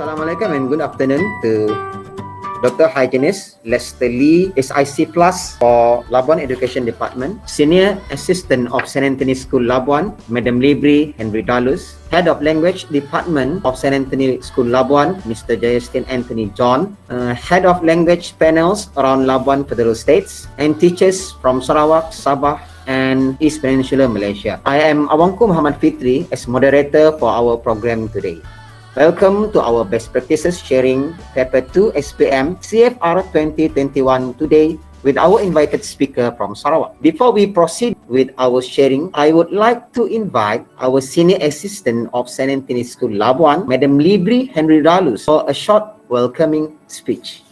Assalamualaikum and good afternoon to Dr. Hygienist Lester Lee, SIC Plus for Labuan Education Department, Senior Assistant of St. Anthony School Labuan, Madam Libri Henry Dalus, Head of Language Department of St. Anthony School Labuan, Mr. Justin Anthony John, Head of Language Panels around Labuan Federal States, and teachers from Sarawak, Sabah, and East Peninsula, Malaysia. I am Awangku Muhammad Fitri as moderator for our program today. Welcome to our Best Practices Sharing Paper 2 SPM CEFR 2021 today with our invited speaker from Sarawak. Before we proceed with our sharing, I would like to invite our Senior Assistant of St. Anthony School Labuan, Madam Libri Henry Dalus, for a short welcoming speech.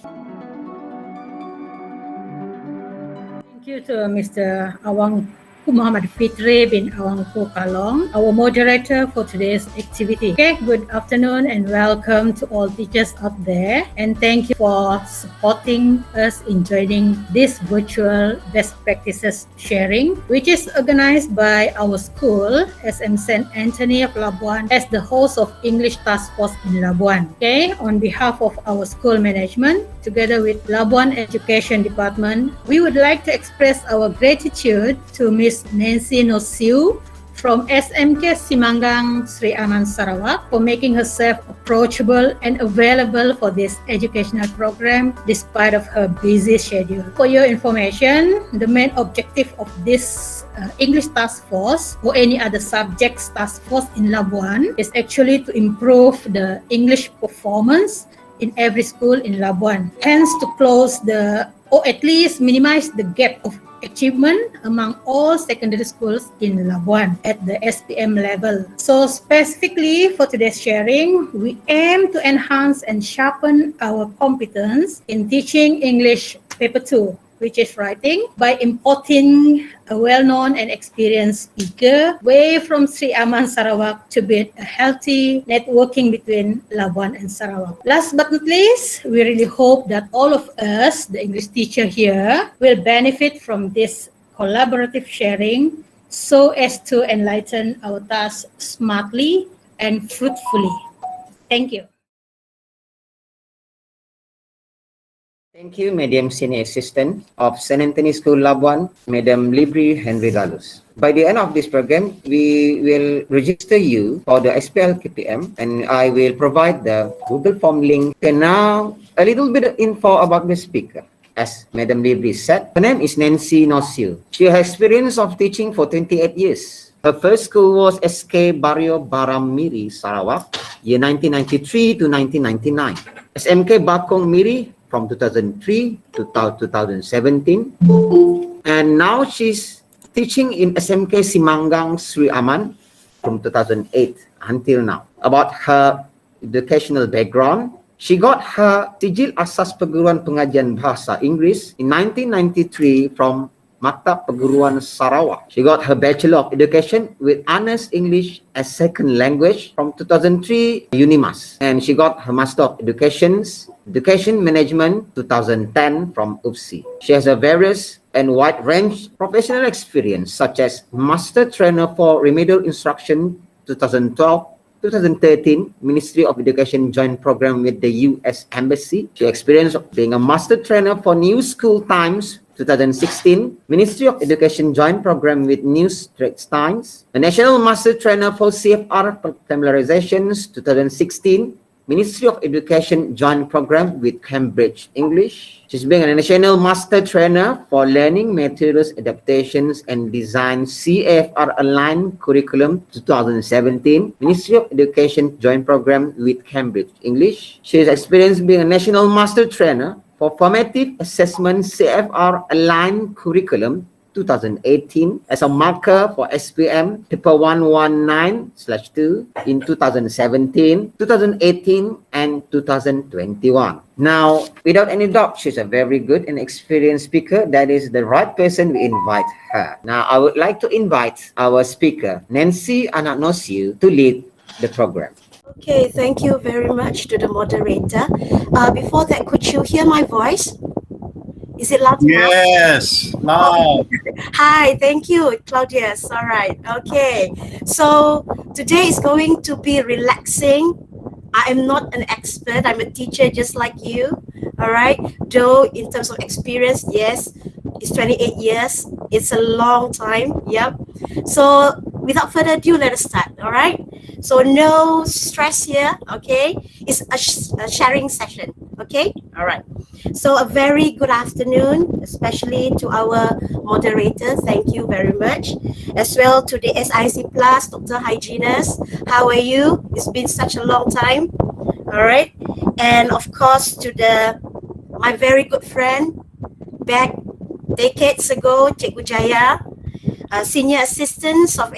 Thank you to Mr. Awangku Muhammad Fitri bin Awangku Kalong, our moderator for today's activity. Okay, good afternoon and welcome to all teachers out there, and thank you for supporting us in joining this virtual best practices sharing, which is organized by our school, SM St. Anthony of Labuan, as the host of English Task Force in Labuan. Okay, on behalf of our school management, together with Labuan Education Department, we would like to express our gratitude to Ms. Nancy Nosiu from SMK Simanggang Sri Aman Sarawak for making herself approachable and available for this educational program despite of her busy schedule. For your information, the main objective of this English Task Force or any other subjects Task Force in Labuan is actually to improve the English performance in every school in Labuan, hence to close or at least minimize the gap of achievement among all secondary schools in Labuan at the SPM level. So specifically for today's sharing, we aim to enhance and sharpen our competence in teaching English Paper 2, which is writing, by importing a well-known and experienced speaker way from Sri Aman Sarawak to build a healthy networking between Labuan and Sarawak. Last but not least, we really hope that all of us, the English teacher here, will benefit from this collaborative sharing so as to enlighten our task smartly and fruitfully. Thank you. Thank you, Madam Senior Assistant of St. Anthony School Labuan, Madam Libri Henry Dalus. By the end of this program, we will register you for the SPL KPM and I will provide the Google Form link. And now, a little bit of info about the speaker. As Madam Libri said, her name is Nancy Nosiu. She has experience of teaching for 28 years. Her first school was SK Barrio Baram Miri, Sarawak, year 1993 to 1999. SMK Bakong Miri, from 2003 to 2017, and now she's teaching in SMK Simanggang Sri Aman from 2008 until now. About her educational background, she got her Sijil Asas Perguruan Pengajian Bahasa Inggris in 1993 from Maktab Perguruan Sarawak. She got her Bachelor of Education with Honors English as Second Language from 2003 UNIMAS. And she got her Master of Education Management 2010 from UPSI. She has a various and wide range professional experience such as Master Trainer for Remedial Instruction 2012-2013 Ministry of Education Joint Program with the US Embassy. She experienced being a Master Trainer for New School Times 2016, Ministry of Education Joint Program with New Straits Times, a National Master Trainer for CEFR Familiarizations 2016, Ministry of Education Joint Program with Cambridge English. She's being a National Master Trainer for Learning Materials Adaptations and Design CEFR Aligned Curriculum 2017, Ministry of Education Joint Program with Cambridge English. She has experience being a National Master Trainer for Formative Assessment CEFR Aligned Curriculum 2018 as a marker for SPM Paper 119/2 in 2017, 2018, and 2021. Now, without any doubt, she's a very good and experienced speaker. That is the right person we invite her. Now, I would like to invite our speaker, Nancy Nosiu, to lead the program. Okay, thank you very much to the moderator. Before that, could you hear my voice? Is it loud enough? Yes, loud. Hi, thank you, Claudius. All right, okay. So today is going to be relaxing I am not an expert. I'm a teacher just like you. All right. Though in terms of experience, yes, it's 28 years. It's a long time. Yep. So without further ado, let us start. All right. So no stress here. Okay. It's a sharing session. Okay. All right. So a very good afternoon, especially to our moderator. Thank you very much. As well to the SIC Plus, Dr. Hygienist. How are you? It's been such a long time. All right. And of course to my very good friend back decades ago, Cikgu Jaya, Senior Assistants of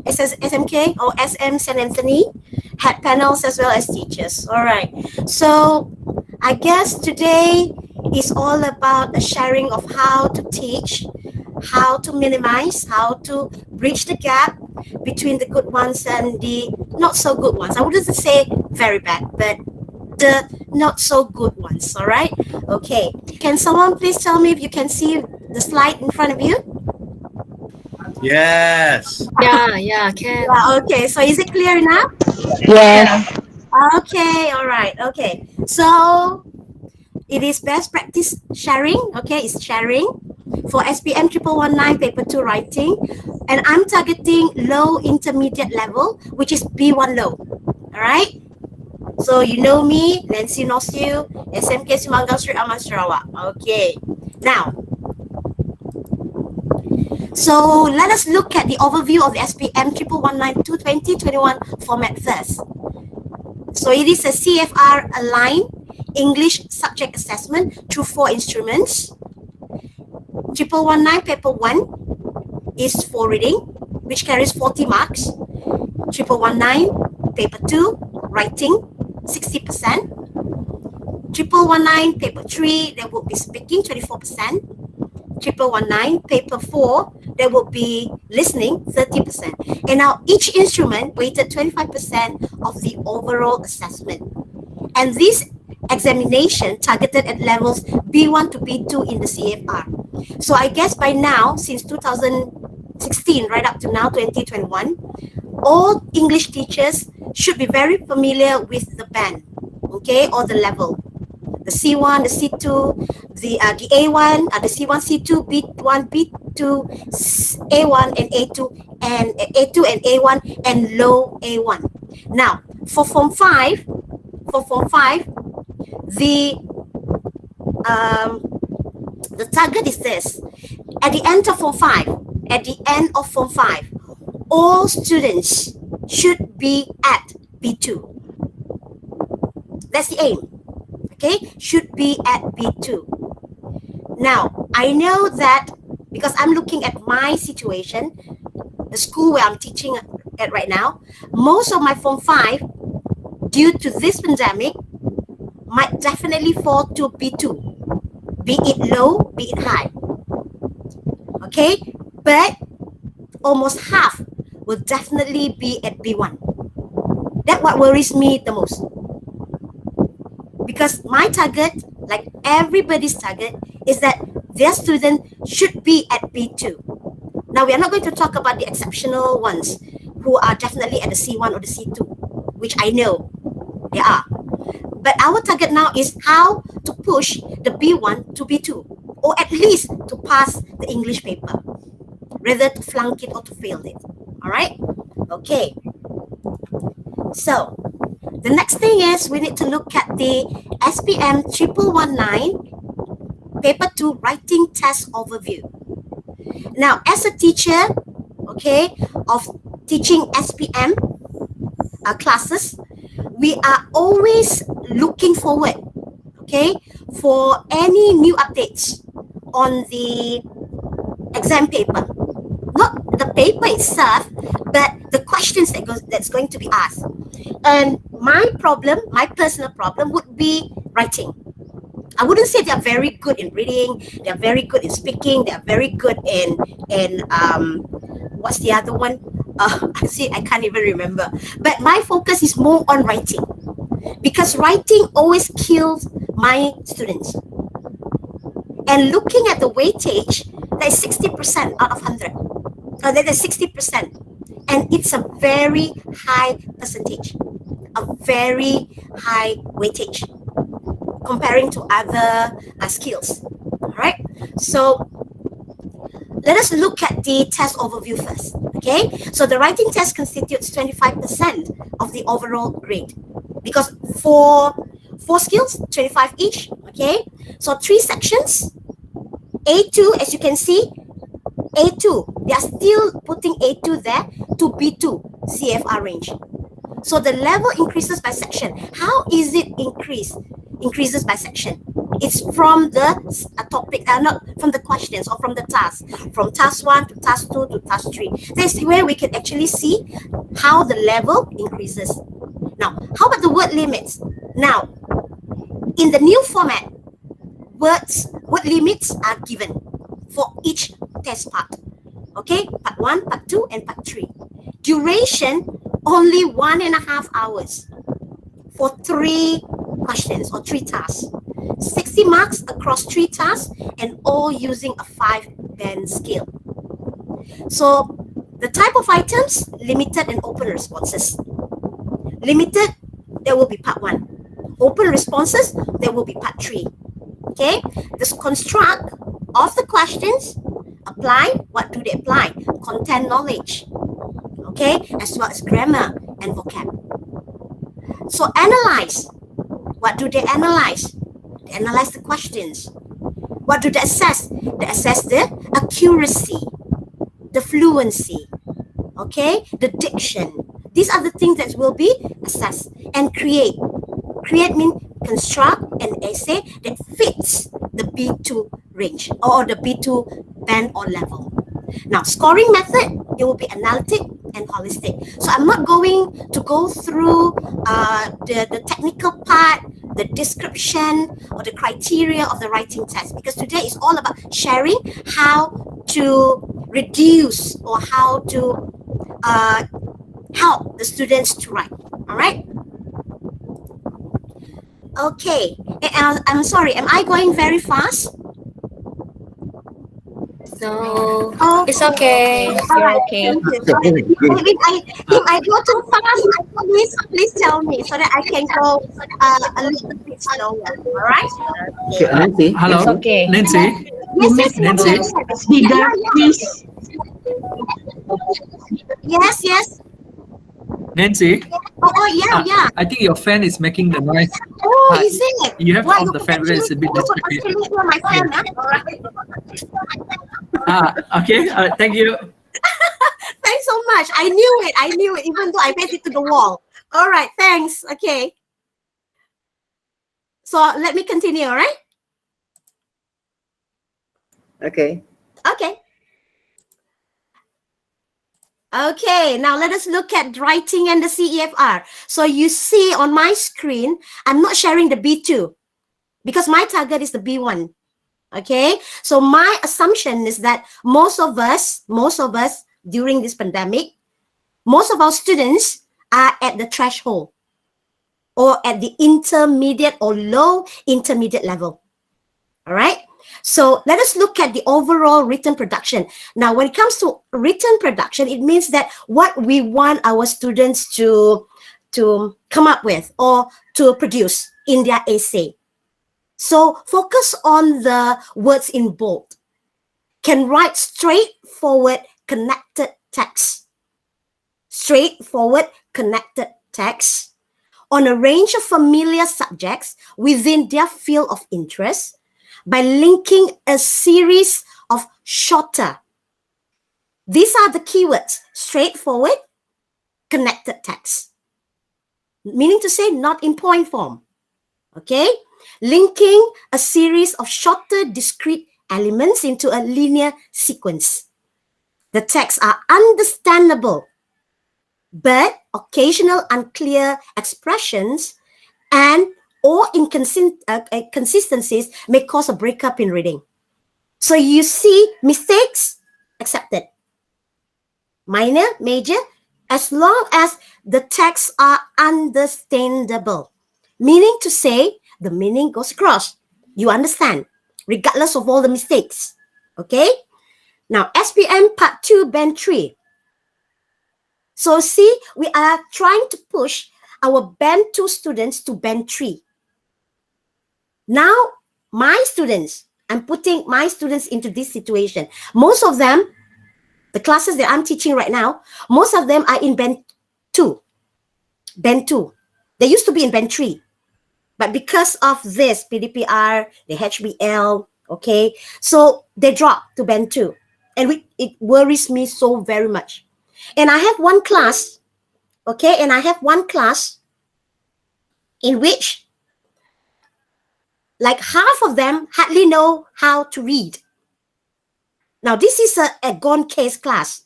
SMK or SM St. Anthony, had panels as well as teachers. All right. So I guess today is all about a sharing of how to teach, how to minimize, how to bridge the gap between the good ones and the not so good ones. I wouldn't say very bad, but the not so good ones. All right. Okay. Can someone please tell me if you can see the slide in front of you? Yes. Yeah, can. Yeah, okay. So is it clear enough? Yes. Okay. All right. Okay. So it is best practice sharing. Okay. It's sharing for SPM 1119 paper 2 writing. And I'm targeting low intermediate level, which is B1 low. All right. So you know me, Nancy knows you, SMK Simangang Street Aman Sarawak. Okay. Now, so let us look at the overview of the SPM 1119 2021 format first. So it is a CEFR aligned English subject assessment through 4 instruments. 1119 paper 1 is for reading, which carries 40 marks. 1119 paper 2, writing, 60%. 1119 paper 3, there will be speaking, 24%. 1119 paper 4, there will be listening, 30%. And now each instrument weighted 25% of the overall assessment. And this examination targeted at levels B1 to B2 in the CEFR. So I guess by now, since 2016, right up to now, 2021, all English teachers should be very familiar with the band, okay, or the level. The C1, the C2, the A1, the C1, C2, B1, B2, A1 and A2 and A1 and low A1. Now, for Form 5, the target is this. At the end of Form 5, all students should be at B2. That's the aim. Okay, should be at B2. Now, I know that because I'm looking at my situation, the school where I'm teaching at right now, most of my Form 5, due to this pandemic, might definitely fall to B2, be it low, be it high. Okay, but almost half will definitely be at B1. That's what worries me the most. Because my target, like everybody's target, is that their student should be at B2. Now, we are not going to talk about the exceptional ones who are definitely at the C1 or the C2, which I know they are. But our target now is how to push the B1 to B2, or at least to pass the English paper, rather to flunk it or to fail it. All right? Okay. So, the next thing is we need to look at the SPM 1119 paper 2 writing test overview. Now, as a teacher, okay, of teaching SPM classes, we are always looking forward, okay, for any new updates on the exam paper. Not the paper itself, but the questions that's going to be asked. And my personal problem would be writing. I wouldn't say they are very good in reading, they are very good in speaking, they are very good in what's the other one? I can't even remember. But my focus is more on writing, because writing always kills my students. And looking at the weightage, that is 60% out of 100. That is 60%. And it's a very high percentage. a very high weightage comparing to other skills. All right. So let us look at the test overview first. Okay. So the writing test constitutes 25% of the overall grade because for 4 skills, 25 each. Okay. So 3 sections. A2, as you can see, A2, they are still putting A2 there to B2 CFR range. So the level increases by section. How is it increases by section? It's from the topic, not from the questions or from the task. From task 1 to task 2 to task 3. That's where we can actually see how the level increases. Now, how about the word limits? Now, in the new format, word limits are given for each test part. Okay, part 1, part 2, and part 3. Duration, only 1.5 hours for 3 questions or 3 tasks. 60 marks across 3 tasks and all using a 5-band scale. So the type of items, limited and open responses. Limited, there will be part 1. Open responses, there will be part 3. Okay, this construct of the questions, apply, what do they apply? Content knowledge, okay, as well as grammar and vocab. So analyze, what do they analyze? They analyze the questions. What do they assess? They assess the accuracy, the fluency, okay, the diction. These are the things that will be assessed. And create. Create means construct an essay that fits the B2 range or the B2 band or level. Now, scoring method, it will be analytic and holistic. So I'm not going to go through the technical part, the description or the criteria of the writing test, because today is all about sharing how to reduce or how to help the students to write. All right. Okay, I'm sorry, am I going very fast? No, Oh, it's okay. all right, Okay. thank you. If I go too fast, please tell me so that I can go a little bit slower. All right? Okay, Nancy. Hello, It's okay. Nancy. Yes, Nancy. bigger, please. Yes. Nancy. Oh, yeah. I think your fan is making the noise. Oh, is it? You have to Well, off the fan because it's a bit you could distracting. actually hear my fan, huh? All right. Okay. Thank you. Thanks so much. I knew it, even though I faced it to the wall. All right, thanks. Okay. So let me continue, all right? Okay. Okay, now let us look at writing and the CEFR. So you see on my screen, I'm not sharing the B2 because my target is the B1. Okay, so my assumption is that most of us during this pandemic, most of our students are at the threshold or at the intermediate or low intermediate level. All right. So let us look at the overall written production. Now, when it comes to written production, it means that what we want our students to come up with or to produce in their essay. So focus on the words in bold. Can write straightforward, connected text. Straightforward, connected text on a range of familiar subjects within their field of interest, by linking a series of shorter. These are the keywords: straightforward, connected text. Meaning to say not in point form. Okay? Linking a series of shorter discrete elements into a linear sequence. The texts are understandable, but occasional unclear expressions and or inconsistencies may cause a breakup in reading. So you see mistakes, accepted. Minor, major, as long as the texts are understandable. Meaning to say, the meaning goes across. You understand, regardless of all the mistakes. Okay? Now, SPM Part 2, Band 3. So see, we are trying to push our band 2 students to band 3. Now, my students, I'm putting my students into this situation. Most of them, the classes that I'm teaching right now, most of them are in band 2. Band 2. They used to be in band 3. But because of this PDPR, the HBL, okay, so they dropped to band 2. And it worries me so very much. And I have one class, okay, and I have one class in which like half of them hardly know how to read. Now, this is a gone case class,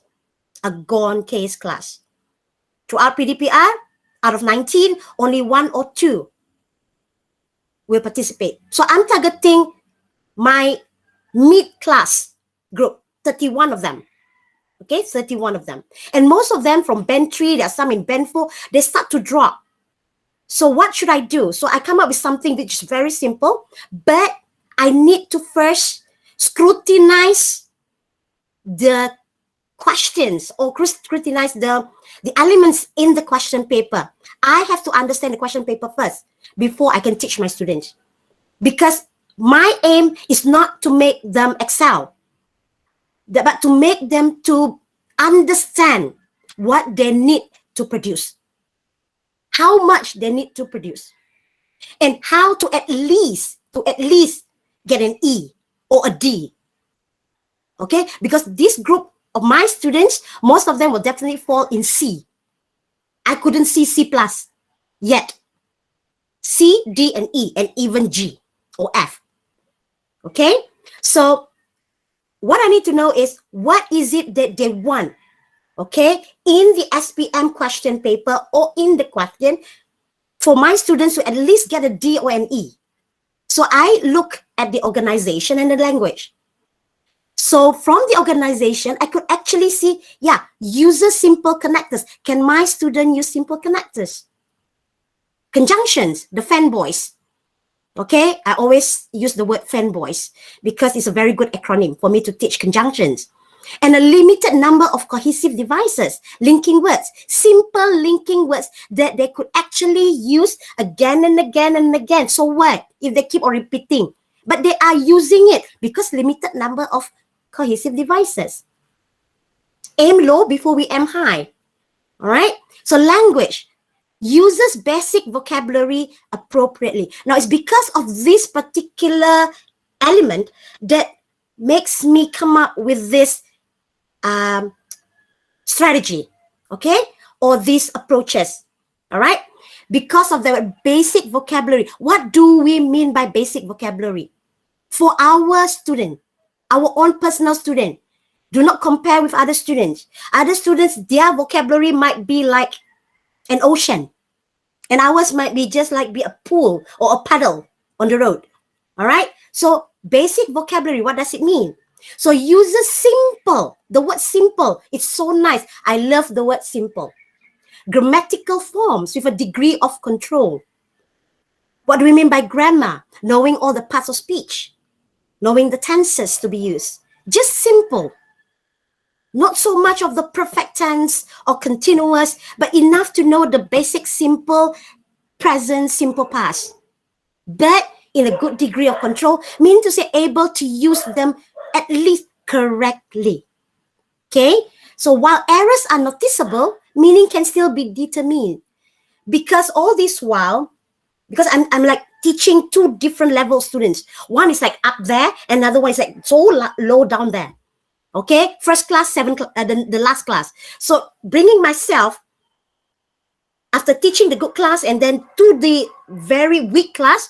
a gone case class. Throughout PDPR, out of 19, only 1 or 2 will participate. So I'm targeting my mid-class group, 31 of them. Okay, 31 of them. And most of them from band 3, there are some in band 4, they start to drop. So what should I do? So I come up with something which is very simple, but I need to first scrutinize the questions or scrutinize the elements in the question paper. I have to understand the question paper first before I can teach my students. Because my aim is not to make them excel, but to make them to understand what they need to produce, how much they need to produce, and how to at least get an E or a D. Okay, because this group of my students, most of them will definitely fall in C. I couldn't see C plus yet. C, D, and E, and even G or F. Okay, so what I need to know is what is it that they want, okay, in the SPM question paper or in the question for my students to at least get a D or an E. So I look at the organization and the language. So from the organization, I could actually see, yeah, user simple connectors. Can my student use simple connectors? Conjunctions, the fanboys. Okay, I always use the word fanboys because it's a very good acronym for me to teach conjunctions. And a limited number of cohesive devices, linking words, simple linking words that they could actually use again and again and again. So what if they keep on repeating? But they are using it because limited number of cohesive devices. Aim low before we aim high. All right. So language uses basic vocabulary appropriately. Now it's because of this particular element that makes me come up with this strategy, okay, or these approaches. All right. Because of the basic vocabulary. What do we mean by basic vocabulary? For our student, our own personal student, do not compare with other students. Other students, their vocabulary might be like an ocean, and ours might be just like be a pool or a puddle on the road. All right. So basic vocabulary, what does it mean? So uses simple. The word simple, it's so nice. I love the word simple. Grammatical forms with a degree of control. What do we mean by grammar? Knowing all the parts of speech, knowing the tenses to be used. Just simple. Not so much of the perfect tense or continuous, but enough to know the basic simple present, simple past. But in a good degree of control, meaning to say able to use them at least correctly. Okay? So while errors are noticeable, meaning can still be determined. Because all this while, because I'm like teaching 2 different level students. One is like up there, another one is like so low down there. Okay? First class, the last class. So bringing myself, after teaching the good class and then to the very weak class,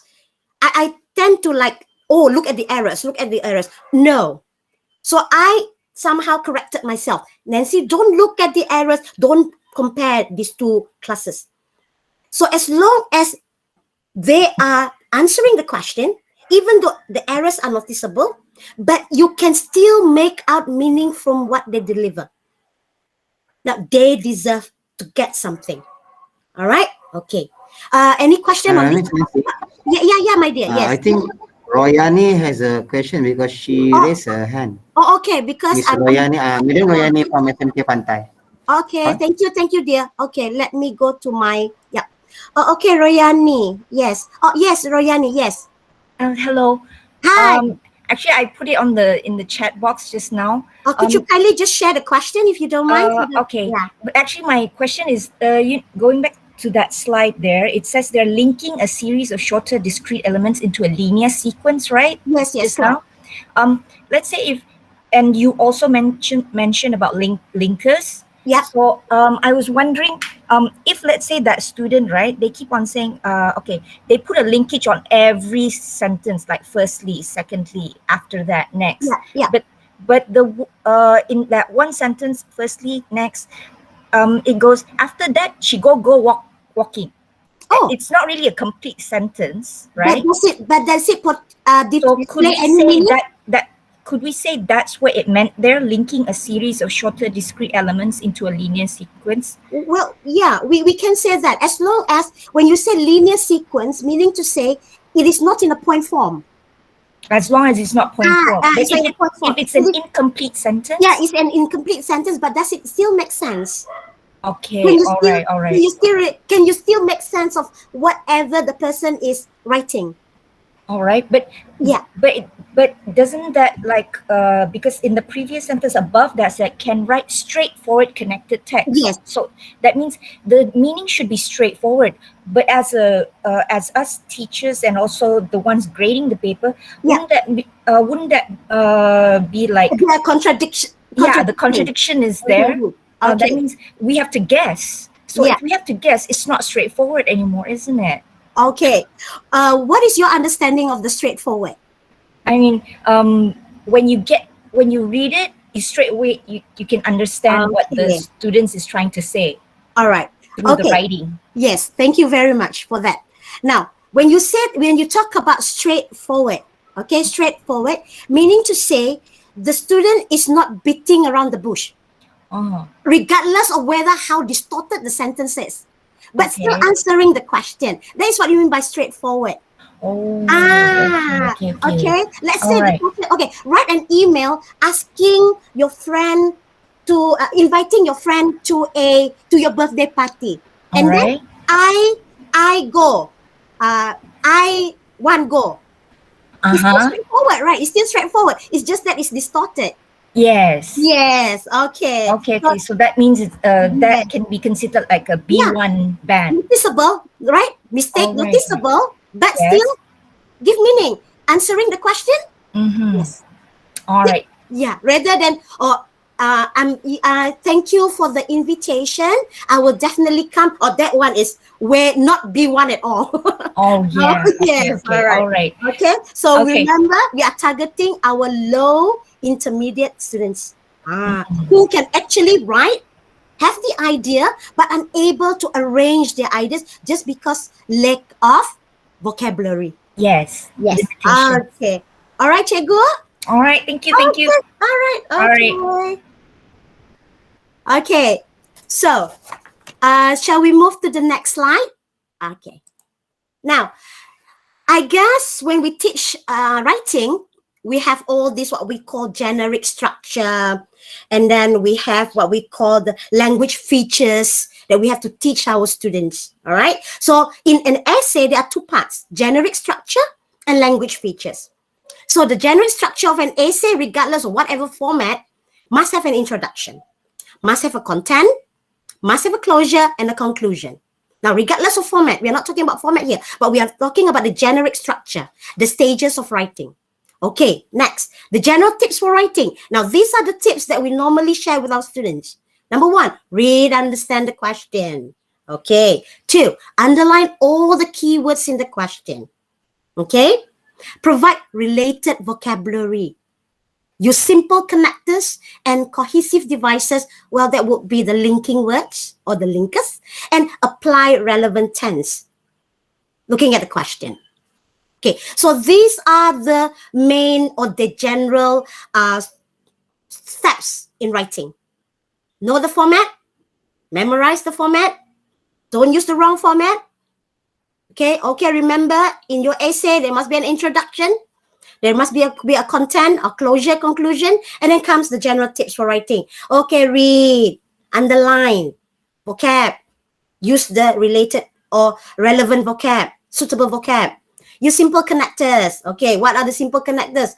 I tend to like, oh, look at the errors. No. So I somehow corrected myself. Nancy, don't look at the errors. Don't compare these 2 classes. So as long as they are answering the question, even though the errors are noticeable, but you can still make out meaning from what they deliver. Now, they deserve to get something. All right? Okay. Any question on this? Yeah, my dear. Yes. I think Royani has a question because she raised her hand. Oh, okay. Because Miss Royani, Madam Royani from FMK Pantai. Okay, Huh? thank you, dear. Okay, let me go to my, yeah. Oh, okay, Royani. Yes. Oh, yes, Royani. Yes. Hello. Hi. Actually, I put it in the chat box just now. Could you kindly just share the question if you don't mind? Okay. Yeah. But actually, my question is, going back to that slide there, it says they're linking a series of shorter discrete elements into a linear sequence, right? Yes, yes, Just correct. now. Let's say if, and you also mentioned about linkers. Yep. So I was wondering, if let's say that student, right, they keep on saying, okay, they put a linkage on every sentence, like firstly, secondly, after that, next. Yeah, yeah. But in that one sentence, firstly, next, it goes after that she walking. Oh, It's not really a complete sentence, right? but does it put So could display we any say meaning? that could we say that's what it meant there, linking a series of shorter discrete elements into a linear sequence? Well, yeah, we can say that as long as when you say linear sequence, meaning to say it is not in a point form. As long as it's not point form. But It's not in a point form. if it's an incomplete sentence? Yeah, it's an incomplete sentence, but does it still make sense? Okay, Can you all still, right. can you still make sense of whatever the person is writing? All right, but Yeah. but doesn't that because in the previous sentence above that said can write straightforward connected text. Yes. So that means the meaning should be straightforward. But as us teachers and also the ones grading the paper, Yeah. wouldn't that be like There are contradiction. yeah, the contradiction is there. That Okay. means we have to guess. So Yeah. if we have to guess, it's not straightforward anymore, isn't it? Okay. What is your understanding of the straightforward? I mean, when you read it, you straight away you can understand what the Okay. students is trying to say All right. through the Okay. writing. Yes. Thank you very much for that. Now, when you talk about straightforward, okay, straightforward, meaning to say the student is not beating around the bush, Oh, regardless of whether how distorted the sentence is, but still Okay. answering the question. That is what you mean by straightforward. oh, Okay. Let's say All right. okay, write an email asking your friend to inviting your friend to your birthday party, All and right. then I go, I want go. It's still straightforward, right? It's still straightforward. It's just that it's distorted. Yes. Yes. Okay. Okay. So that means that can be considered like a B1 band. Noticeable, right? Mistake All right. noticeable, but Yes. still give meaning. Answering the question. Mm-hmm. Yes. All right. Yeah, rather than thank you for the invitation. I will definitely come. Or that one is where not B1 at all. Oh yeah. Yes, Okay. All right. Okay, so Okay. remember we are targeting our low intermediate students who can actually write, have the idea, but unable to arrange their ideas just because lack of vocabulary. Yes. Yes. Limitation. Okay. All right, Cikgu. All right. Thank you. Thank you. All right. All right. Okay. Okay. So, shall we move to the next slide? Okay. Now, I guess when we teach writing, we have all this what we call generic structure, and then we have what we call the language features that we have to teach our students. All right. So, in an essay, there are two parts: generic structure and language features. So the generic structure of an essay, regardless of whatever format, must have an introduction, must have a content, must have a closure and a conclusion. Now, regardless of format, we are not talking about format here, but we are talking about the generic structure, the stages of writing. Okay, next, the general tips for writing. Now, these are the tips that we normally share with our students. Number one, read, understand the question. Okay. Two, underline all the keywords in the question. Okay. Provide related vocabulary. Use simple connectors and cohesive devices. Well, that would be the linking words or the linkers, and apply relevant tense. Looking at the question. Okay, so these are the main or the general steps in writing. Know the format, memorize the format, don't use the wrong format. Okay, remember in your essay, there must be an introduction. There must be a content, a closure, conclusion, and then comes the general tips for writing. Okay, read, underline, vocab, use the related or relevant vocab, suitable vocab. Use simple connectors. Okay, what are the simple connectors?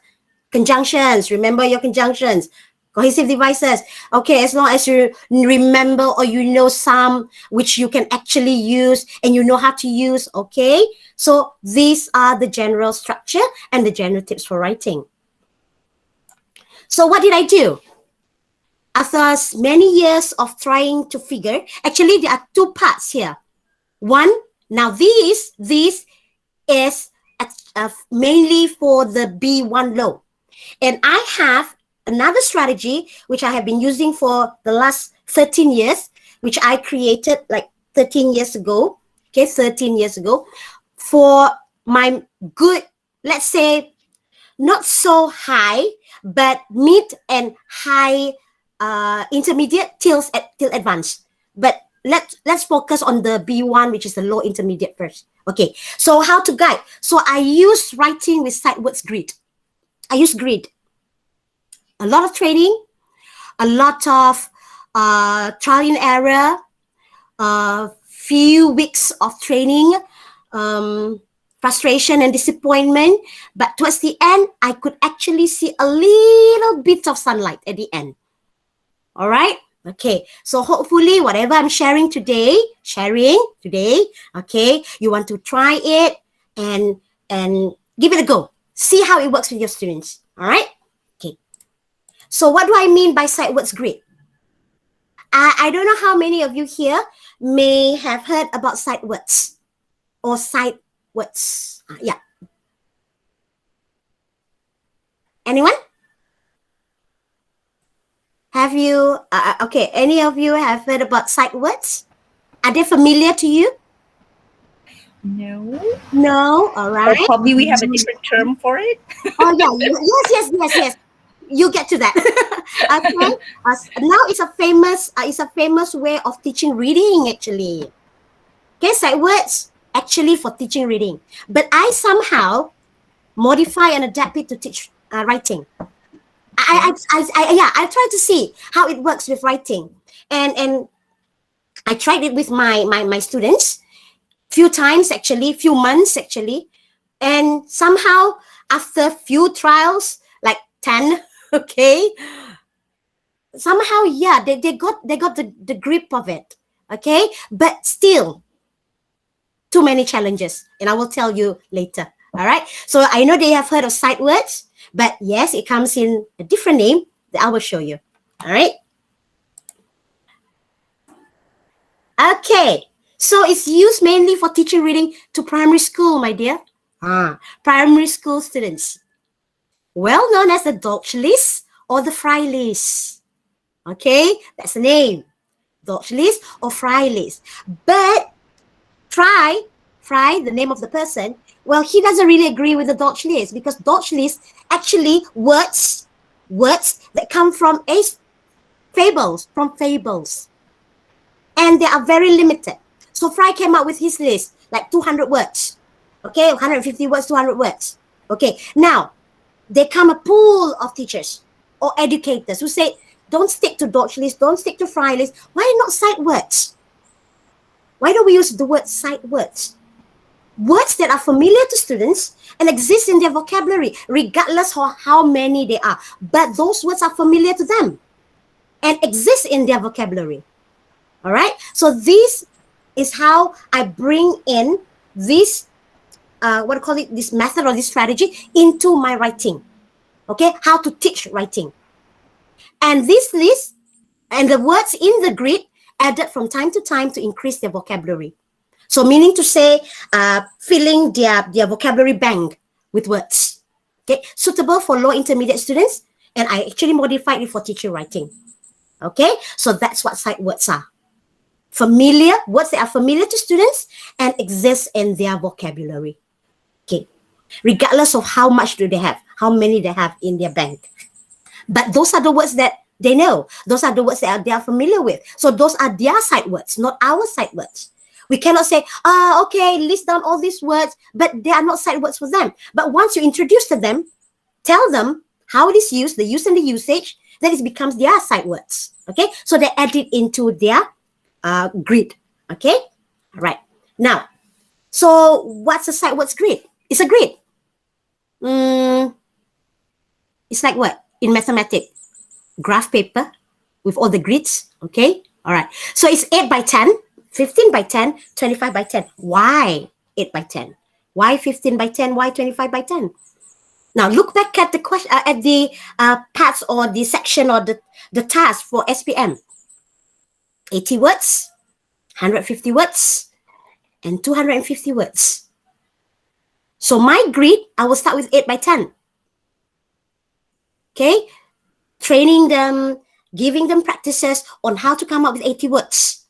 Conjunctions. Remember your conjunctions. Cohesive devices. Okay, as long as you remember or you know some which you can actually use and you know how to use. Okay, so these are the general structure and the general tips for writing. So what did I do? After many years of trying to figure, actually there are two parts here. One, now this is mainly for the B1 low. And I have another strategy which I have been using for the last 13 years, which I created like 13 years ago. Okay, 13 years ago. For my good, let's say, not so high, but mid and high intermediate till advanced. But let's focus on the B1, which is the low intermediate first. Okay, so how to guide? So I use writing with sight words grid. I use grid. A lot of training, a lot of trial and error, few weeks of training, frustration and disappointment. But towards the end, I could actually see a little bit of sunlight at the end. All right. Okay. So hopefully whatever I'm sharing today, okay, you want to try it and give it a go. See how it works with your students. All right. Okay. So what do I mean by sight words grid? I don't know how many of you here may have heard about sight words or sight words. Yeah. Anyone? Have you, okay, any of you have heard about sight words? Are they familiar to you? No. No, all Or right. probably we have a different term for it. Oh yeah, yes. You get to that. Okay. Now it's a famous way of teaching reading actually. Okay, sight words actually for teaching reading, but I somehow modify and adapt it to teach writing. I try to see how it works with writing, and I tried it with my students few times actually, few months actually, and somehow after few trials, like 10, okay, somehow they got the grip of it, okay, but still too many challenges, and I will tell you later. All right, so I know they have heard of sight words, but yes, it comes in a different name that I will show you. All right. Okay, so it's used mainly for teaching reading to primary school, my dear. Primary school students. Well known as the Deutsch list or the Frei list. Okay, that's the name. Deutsch list or Frei list. But Frei, the name of the person, well, he doesn't really agree with the Deutsch list because Deutsch list actually words that come from fables. And they are very limited. So Frei came up with his list, like 200 words. Okay, 150 words, 200 words. Okay, now, there come a pool of teachers or educators who say, don't stick to Deutsch list, don't stick to Frei list. Why not sight words? Why don't we use the word sight words? Words that are familiar to students and exist in their vocabulary, regardless of how many they are. But those words are familiar to them and exist in their vocabulary. All right, so this is how I bring in this, this method or this strategy into my writing. Okay, how to teach writing. And this list and the words in the grid added from time to time to increase their vocabulary. So meaning to say, filling their vocabulary bank with words. Okay, suitable for low intermediate students, and I actually modified it for teacher writing. Okay, so that's what sight words are. Familiar, words that are familiar to students and exist in their vocabulary. Okay, regardless of how much do they have, how many they have in their bank. But those are the words that they know. Those are the words that they are familiar with. So those are their sight words, not our sight words. We cannot say, okay, list down all these words, but they are not sight words for them. But once you introduce to them, tell them how it is used, the use and the usage, then it becomes their sight words. Okay, so they add it into their grid. Okay, all right. Now, so what's a sight words grid? It's a grid. It's like what? In mathematics, graph paper with all the grids, okay? All right. So it's 8 by 10, 15 by 10, 25 by 10. Why 8 by 10? Why 15 by 10? Why 25 by 10? Now look back at the question, at the parts or the section or the task for SPM. 80 words, 150 words, and 250 words. So my grid, I will start with 8 by 10. Okay? Training them, giving them practices on how to come up with 80 words.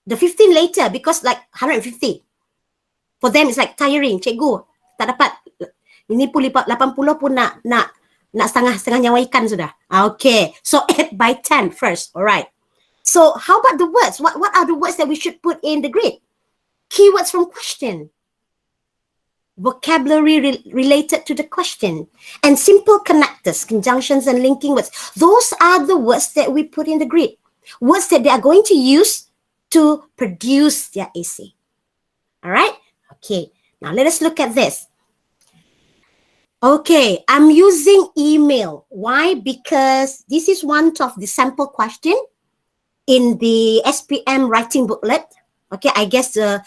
The 15 later, because like 150. For them, it's like tiring. Cikgu, tak dapat. Ini pun 80 pun nak setengah nyawa ikan sudah. Okay. So 8 by 10 first. All right. So how about the words? What are the words that we should put in the grid? Keywords from question. Vocabulary related to the question. And simple connectors, conjunctions and linking words. Those are the words that we put in the grid. Words that they are going to use to produce their essay. All right? Okay. Now let us look at this. Okay, I'm using email. Why? Because this is one of the sample question in the SPM writing booklet. Okay, I guess the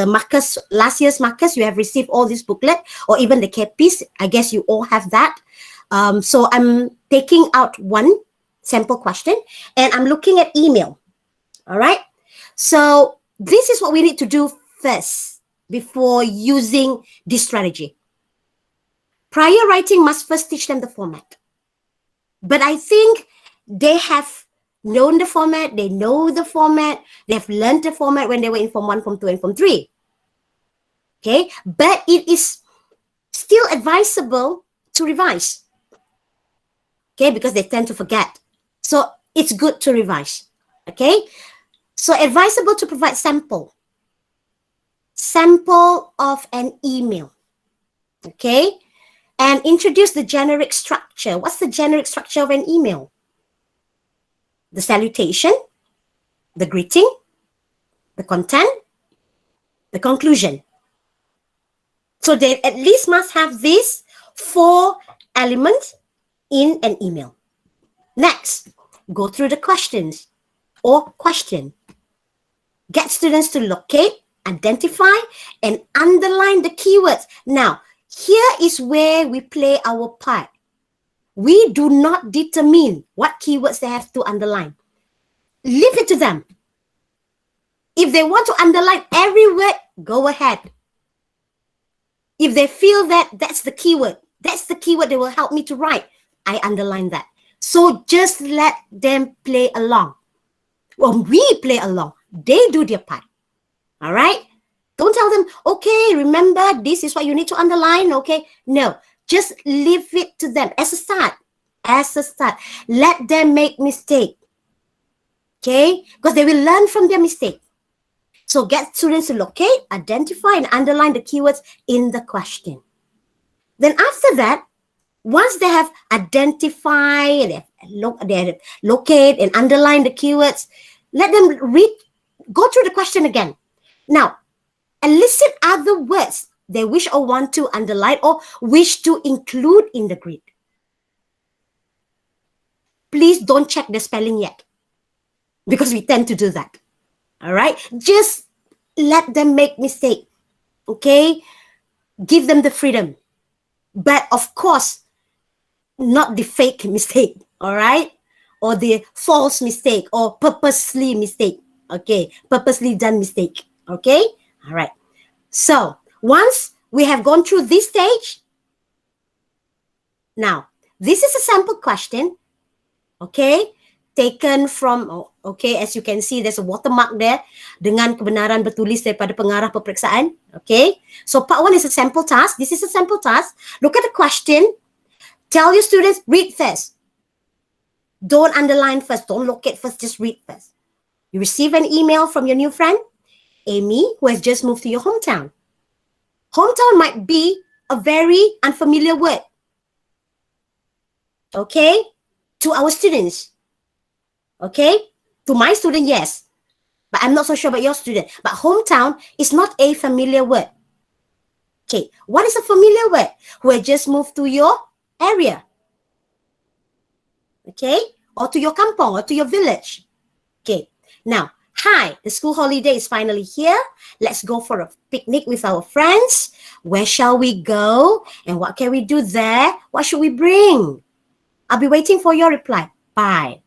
markers, last year's markers, you have received all this booklet or even the KPs. I guess you all have that. So I'm taking out one sample question and I'm looking at email. All right. So this is what we need to do first before using this strategy. Prior writing must first teach them the format. But I think they have known the format, they know the format, they have learned the format when they were in Form 1, Form 2, and Form 3. Okay, but it is still advisable to revise. Okay, because they tend to forget. So it's good to revise. Okay, so advisable to provide sample of an email. Okay, and introduce the generic structure. What's the generic structure of an email? The salutation, the greeting, the content, the conclusion. So they at least must have these 4 elements in an email. Next, go through the questions or question. Get students to locate, identify, and underline the keywords. Now, here is where we play our part. We do not determine what keywords they have to underline. Leave it to them. If they want to underline every word, go ahead. If they feel that that's the keyword that will help me to write, I underline that. So just let them play along. When we play along, they do their part. All right? Don't tell them, okay, remember, this is what you need to underline, okay? No, just leave it to them as a start. As a start. Let them make mistake. Okay? Because they will learn from their mistake. So get students to locate, identify, and underline the keywords in the question. Then after that, once they have identified, they have locate and underline the keywords, let them go through the question again. Now, elicit other words they wish or want to underline or wish to include in the grid. Please don't check the spelling yet, because we tend to do that. All right? Just let them make mistake. Okay? Give them the freedom. But of course, not the fake mistake. All right? Or the false mistake or purposely mistake. Okay? Purposely done mistake. Okay? All right. So, once we have gone through this stage, now, this is a sample question. Okay? Taken from, okay, as you can see, there's a watermark there dengan kebenaran bertulis daripada pengarah peperiksaan. Okay, so part 1 is a sample task. This is a sample task. Look at the question. Tell your students, read first. Don't underline first. Don't locate first. Just read first. You receive an email from your new friend, Amy, who has just moved to your hometown. Hometown might be a very unfamiliar word. Okay, to our students. Okay, to my student, yes. But I'm not so sure about your student. But hometown is not a familiar word. Okay, what is a familiar word? Who had just moved to your area. Okay, or to your kampong or to your village. Okay, now, hi, the school holiday is finally here. Let's go for a picnic with our friends. Where shall we go? And what can we do there? What should we bring? I'll be waiting for your reply. Bye.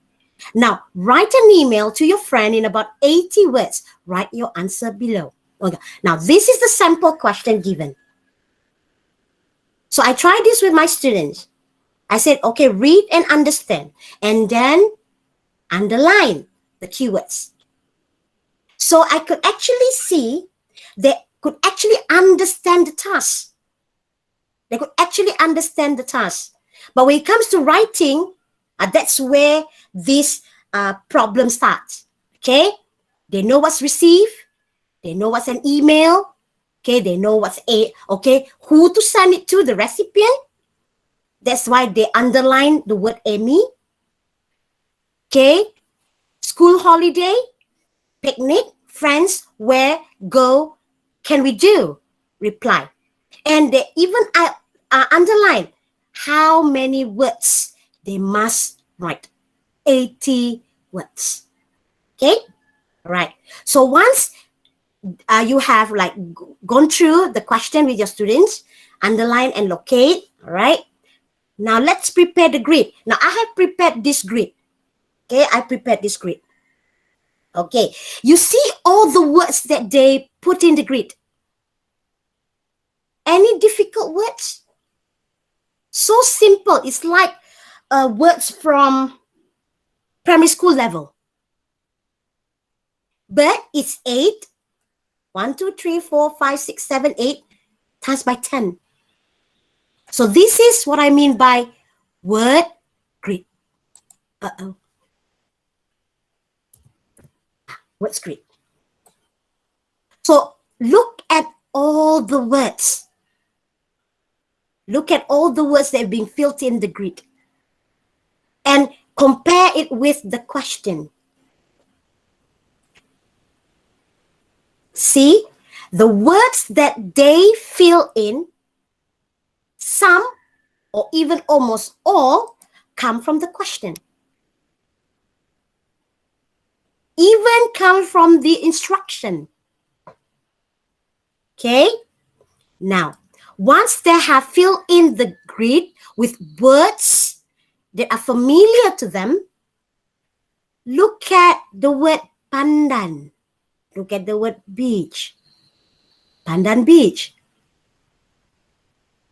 Now, write an email to your friend in about 80 words. Write your answer below. Okay. Now, this is the sample question given. So I tried this with my students. I said, okay, read and understand. And then underline the keywords. So I could actually see they could actually understand the task. They could actually understand the task. But when it comes to writing, that's where this problem starts. Okay? They know what's received. They know what's an email. Okay? They know what's who to send it to, the recipient. That's why they underline the word Amy. Okay? School holiday, picnic, friends, where, go, can we do? Reply. And they even underline how many words they must write. 80 words. Okay? All right. So once you have gone through the question with your students, underline and locate. All right. Now let's prepare the grid. Now I have prepared this grid. Okay, I prepared this grid. Okay, you see all the words that they put in the grid. Any difficult words? So simple. It's like words from primary school level. But it's 8. 1, 2, 3, 4, 5, 6, 7, 8 times by 10. So this is what I mean by word grid. Word grid. So look at all the words. Look at all the words that have been filled in the grid. And compare it with the question. See, the words that they fill in, some or even almost all, come from the question. Even come from the instruction. Okay? Now, once they have filled in the grid with words that are familiar to them, look at the word pandan. Look at the word beach. Pandan beach.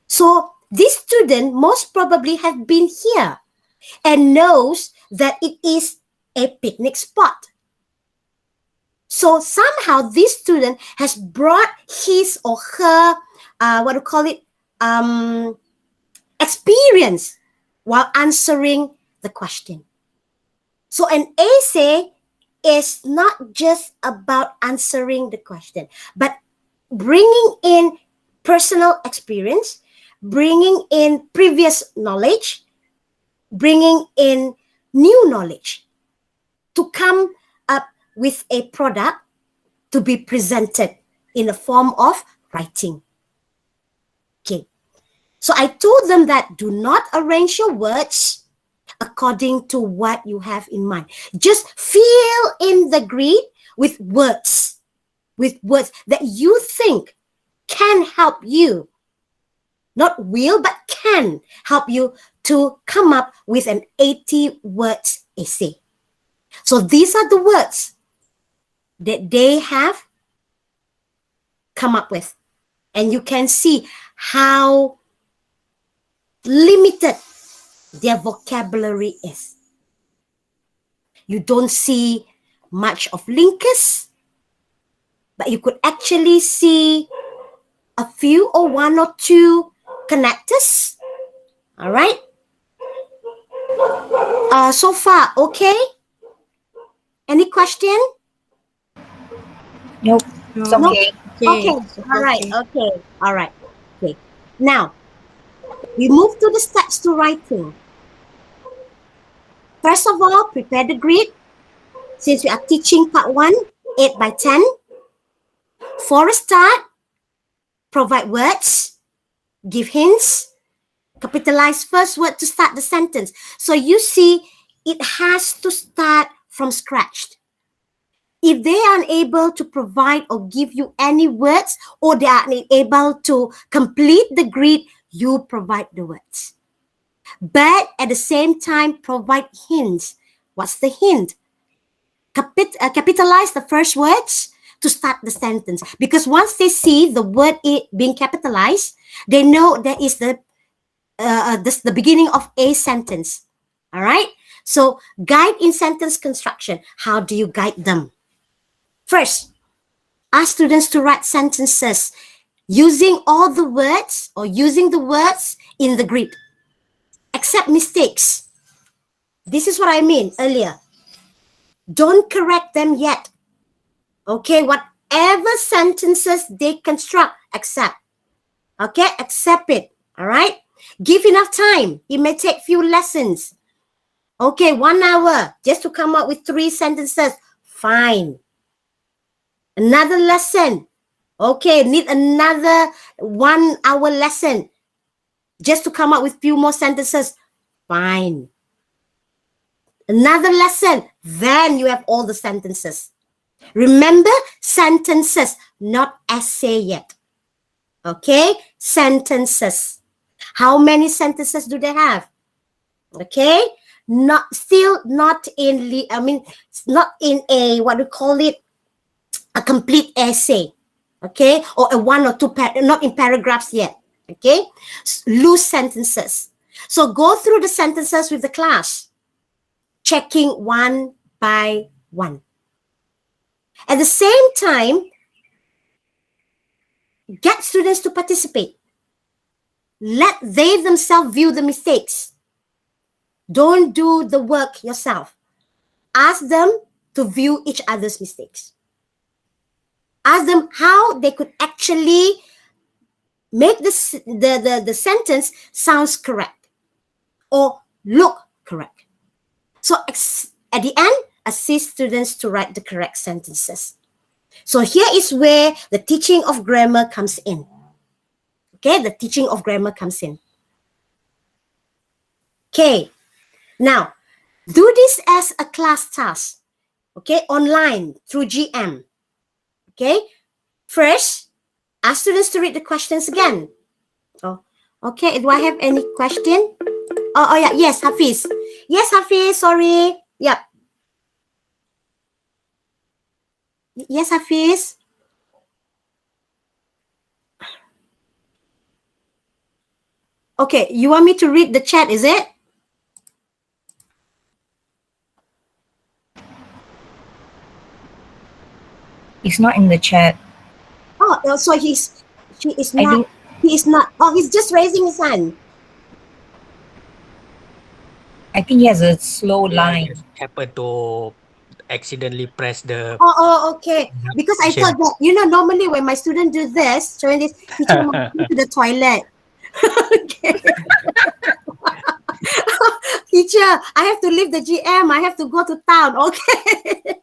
So this student most probably have been here and knows that it is a picnic spot. So somehow this student has brought his or her, experience while answering the question. So an essay is not just about answering the question, but bringing in personal experience, bringing in previous knowledge, bringing in new knowledge to come up with a product to be presented in the form of writing. Okay. So I told them that do not arrange your words according to what you have in mind. Just fill in the grid with words that you think can help you. Not will, but can help you to come up with an 80 words essay. So these are the words that they have come up with. And you can see how limited their vocabulary is. You don't see much of linkers, but you could actually see a few or one or two connectors. All right. So far, okay? Any question? Nope. It's No? okay. Okay. All right. Okay. All right. Okay. Now, we move to the steps to writing. First of all, prepare the grid. Since we are teaching part 1, 8 by 10. For a start, provide words, give hints, capitalize first word to start the sentence. So you see, it has to start from scratch. If they are unable to provide or give you any words, or they are unable to complete the grid, you provide the words. But at the same time, provide hints. What's the hint? Capitalize the first words to start the sentence. Because once they see the word being capitalized, they know that is the beginning of a sentence. All right? So guide in sentence construction. How do you guide them? First, ask students to write sentences using all the words or using the words in the grid. Accept mistakes. This is what I mean earlier. Don't correct them yet. Okay, whatever sentences they construct, accept. Okay, accept it. All right? Give enough time. It may take few lessons. Okay, 1 hour just to come up with 3 sentences. Fine. Another lesson. Okay, need another 1 hour lesson just to come up with few more sentences. Fine. Another lesson. Then you have all the sentences. Remember, sentences, not essay yet. Okay, sentences. How many sentences do they have? Okay, not in a what we call it, a complete essay. Okay, or a 1 or 2 not in paragraphs yet. Okay, loose sentences. So go through the sentences with the class, checking one by one. At the same time, get students to participate. Let they themselves view the mistakes. Don't do the work yourself. Ask them to view each other's mistakes. Ask them how they could actually make the sentence sounds correct or look correct. So at the end, assist students to write the correct sentences. So here is where the teaching of grammar comes in. Okay, the teaching of grammar comes in. Okay, now do this as a class task. Okay, online through GM. Okay, first, ask students to read the questions again. Oh, okay, do I have any question? Oh yeah, yes, Hafiz. Yes, Hafiz, sorry. Yep. Yes, Hafiz. Okay, you want me to read the chat, is it? It's not in the chat. Oh, so he is I not. think- He is not. Oh, he's just raising his hand. I think he has a slow line. Just happened to accidentally press the Oh, okay. Because I thought that, normally when my student do this, showing this, teacher must go to the toilet. Okay. Teacher, I have to leave the GM. I have to go to town. Okay.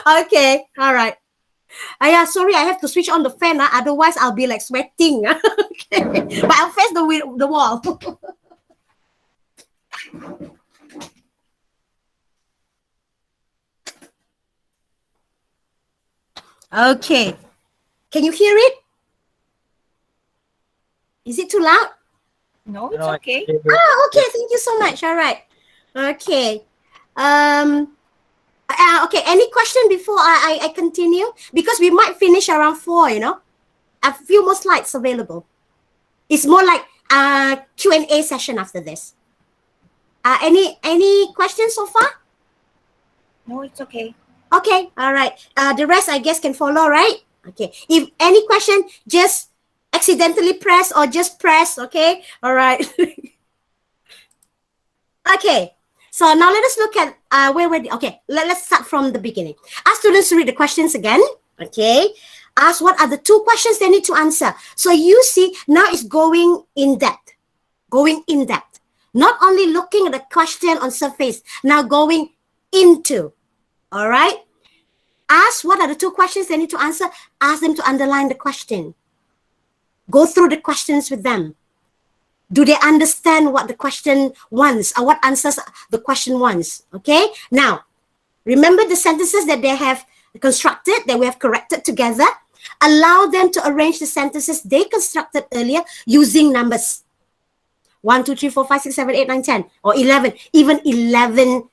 Okay. All right. Yeah, sorry, I have to switch on the fan. Otherwise, I'll be like sweating. Okay. But I'll face the wall. Okay. Can you hear it? Is it too loud? No, it's No, okay. Okay, thank you so much. All right. Okay. Okay, any question before I continue? Because we might finish around 4, A few more slides available. It's more like a Q&A session after this. Any questions so far? No, it's okay. Okay, all right. The rest, I guess, can follow, right? Okay. If any question, just accidentally press or just press, okay? All right. Okay. So now let us look at okay, let's start from the beginning. Ask students to read the questions again, okay? Ask what are the 2 questions they need to answer. So you see, now it's going in depth. Not only looking at the question on surface, now going into, all right? Ask what are the 2 questions they need to answer. Ask them to underline the question. Go through the questions with them. Do they understand what the question wants, or what answers the question wants? Okay. Now, remember the sentences that they have constructed, that we have corrected together. Allow them to arrange the sentences they constructed earlier using numbers. 1, 2, 3, 4, 5, 6, 7, 8, 9, 10, or 11, even 11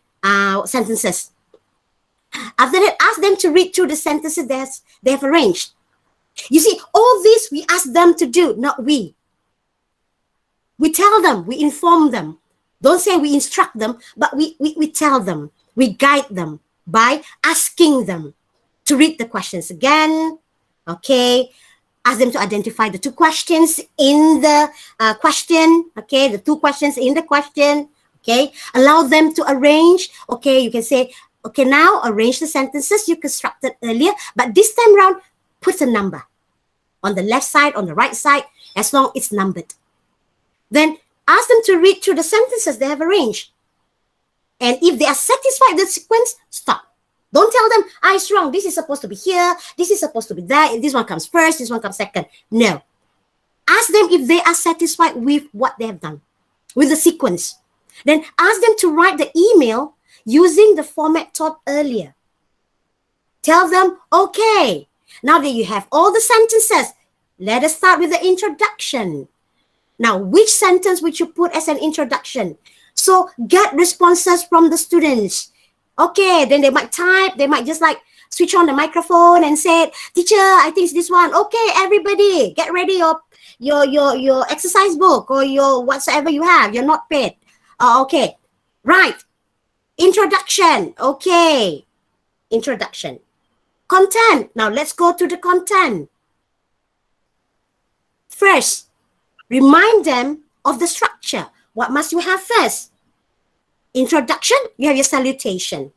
sentences. After that, ask them to read through the sentences they have arranged. You see, all this we ask them to do, not we. We tell them, we inform them. Don't say we instruct them, but we tell them, we guide them by asking them to read the questions again. Okay. Ask them to identify the 2 questions in the question. Okay. The 2 questions in the question. Okay. Allow them to arrange. Okay. You can say, okay, now arrange the sentences you constructed earlier, but this time round, put a number on the left side, on the right side, as long as it's numbered. Then ask them to read through the sentences they have arranged. And if they are satisfied with the sequence, stop. Don't tell them, it's wrong. This is supposed to be here. This is supposed to be there. This one comes first. This one comes second. No. Ask them if they are satisfied with what they have done, with the sequence. Then ask them to write the email using the format taught earlier. Tell them, okay, now that you have all the sentences, let us start with the introduction. Now, which sentence would you put as an introduction? So get responses from the students. Okay, then they might type, they might just like switch on the microphone and say, teacher, I think it's this one. Okay, everybody, get ready your exercise book or your whatsoever you have, your notepad. Okay, right. Introduction. Okay, introduction. Content. Now let's go to the content. First, remind them of the structure. What must you have first? Introduction, you have your salutation.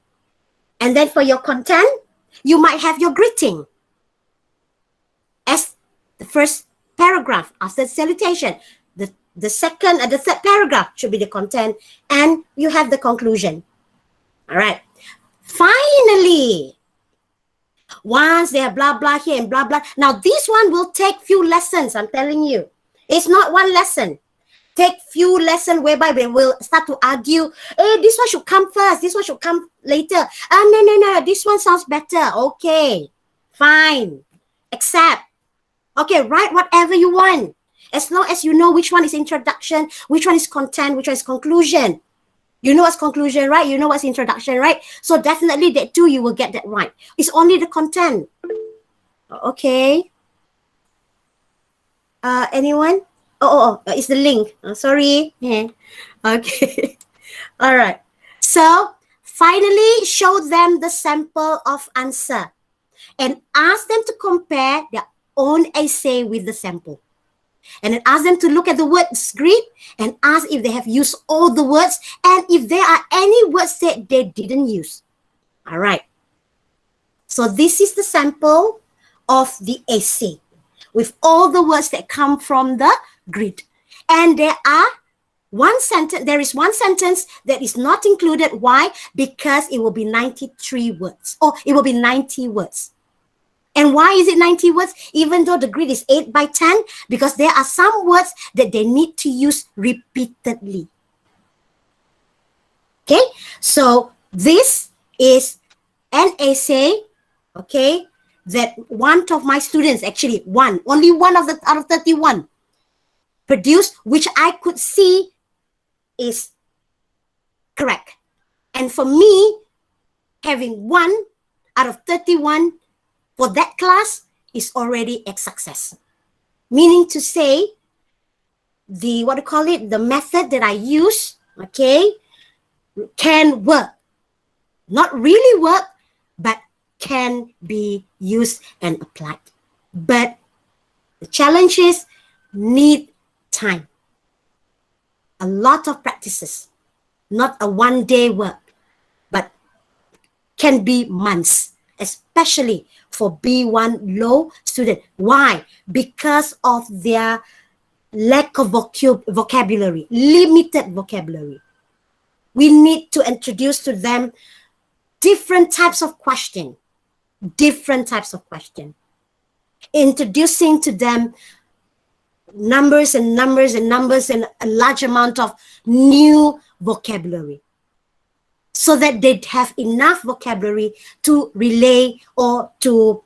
And then for your content, you might have your greeting as the first paragraph after the salutation. The second and the third paragraph should be the content, and you have the conclusion. All right. Finally, once they have blah, blah here and blah, blah. Now, this one will take few lessons, I'm telling you. It's not one lesson. Take few lessons whereby we will start to argue, hey, this one should come first, this one should come later. No, this one sounds better. Okay, fine, accept. Okay, write whatever you want. As long as you know which one is introduction, which one is content, which one is conclusion. You know what's conclusion, right? You know what's introduction, right? So definitely that too, you will get that right. It's only the content. Okay. Anyone? It's the link. Sorry. Yeah. Okay. All right. So finally, show them the sample of answer and ask them to compare their own essay with the sample. And then ask them to look at the words grid and ask if they have used all the words and if there are any words that they didn't use. All right. So this is the sample of the essay with all the words that come from the grid. And there is one sentence that is not included. Why? Because it will be 93 words. Or it will be 90 words. And why is it 90 words? Even though the grid is 8 by 10, because there are some words that they need to use repeatedly. Okay, so this is an essay, okay, that one of my students, actually only one out of 31 produced, which I could see is correct. And for me, having 1 out of 31 for that class is already a success. Meaning to say, the method that I use, okay, can work. Not really work, but can be used and applied. But the challenge is need time. A lot of practices, not a one-day work, but can be months, especially for B1 low student. Why? Because of their lack of vocabulary, limited vocabulary. We need to introduce to them different types of question. different types of questions, introducing to them numbers and numbers and numbers and a large amount of new vocabulary, so that they have enough vocabulary to relay or to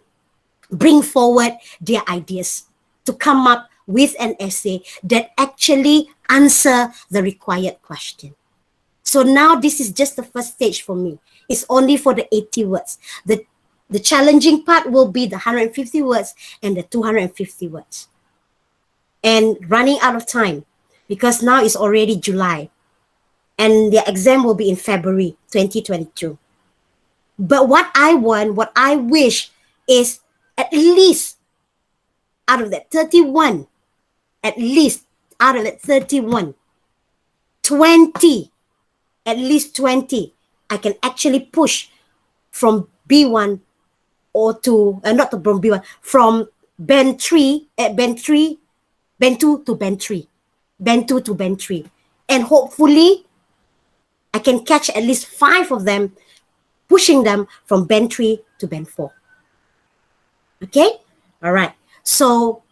bring forward their ideas, to come up with an essay that actually answer the required question. So now this is just the first stage for me. It's only for the 80 words. The challenging part will be the 150 words and the 250 words. And running out of time, because now it's already July and the exam will be in February 2022. But what I want, what I wish is at least out of that 31, at least out of that 31, 20, at least 20, I can actually push from B1 or to, not from B1, from band 3, band 2 to band 3, band 2 to band 3. And hopefully, I can catch at least 5 of them, pushing them from band 3 to band 4. Okay? All right. So,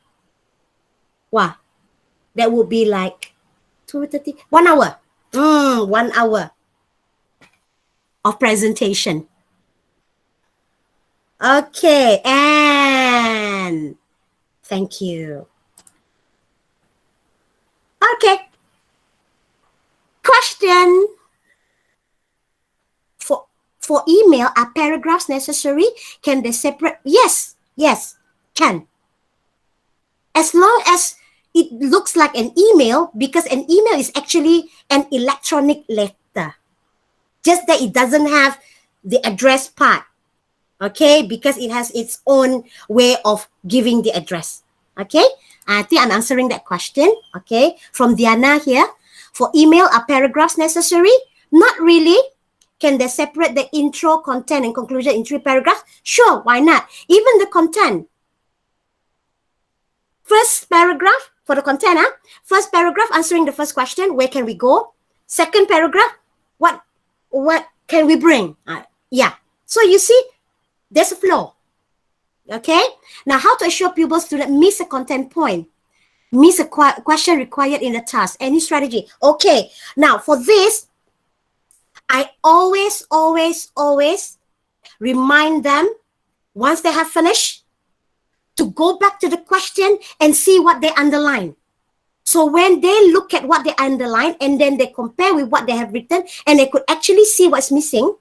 wow, that would be like 2:30, 1 hour. 1 hour of presentation. Okay, and thank you. Okay. Question. For email, are paragraphs necessary? Can they separate? Yes, can. As long as it looks like an email, because an email is actually an electronic letter. Just that it doesn't have the address part, okay? Because it has its own way of giving the address, okay? I think I'm answering that question, okay? From Diana here. For email, are paragraphs necessary? Not really. Can they separate the intro, content, and conclusion in 3 paragraphs? Sure, why not? Even the content. First paragraph for the content, First paragraph answering the first question, where can we go? Second paragraph, what can we bring? Yeah. So you see, there's a flow. Okay. Now, how to assure pupils do not miss a content point, miss a question required in the task? Any strategy? Okay. Now, for this, I always remind them, once they have finished, to go back to the question and see what they underline. So when they look at what they underline and then they compare with what they have written, and they could actually see what's missing,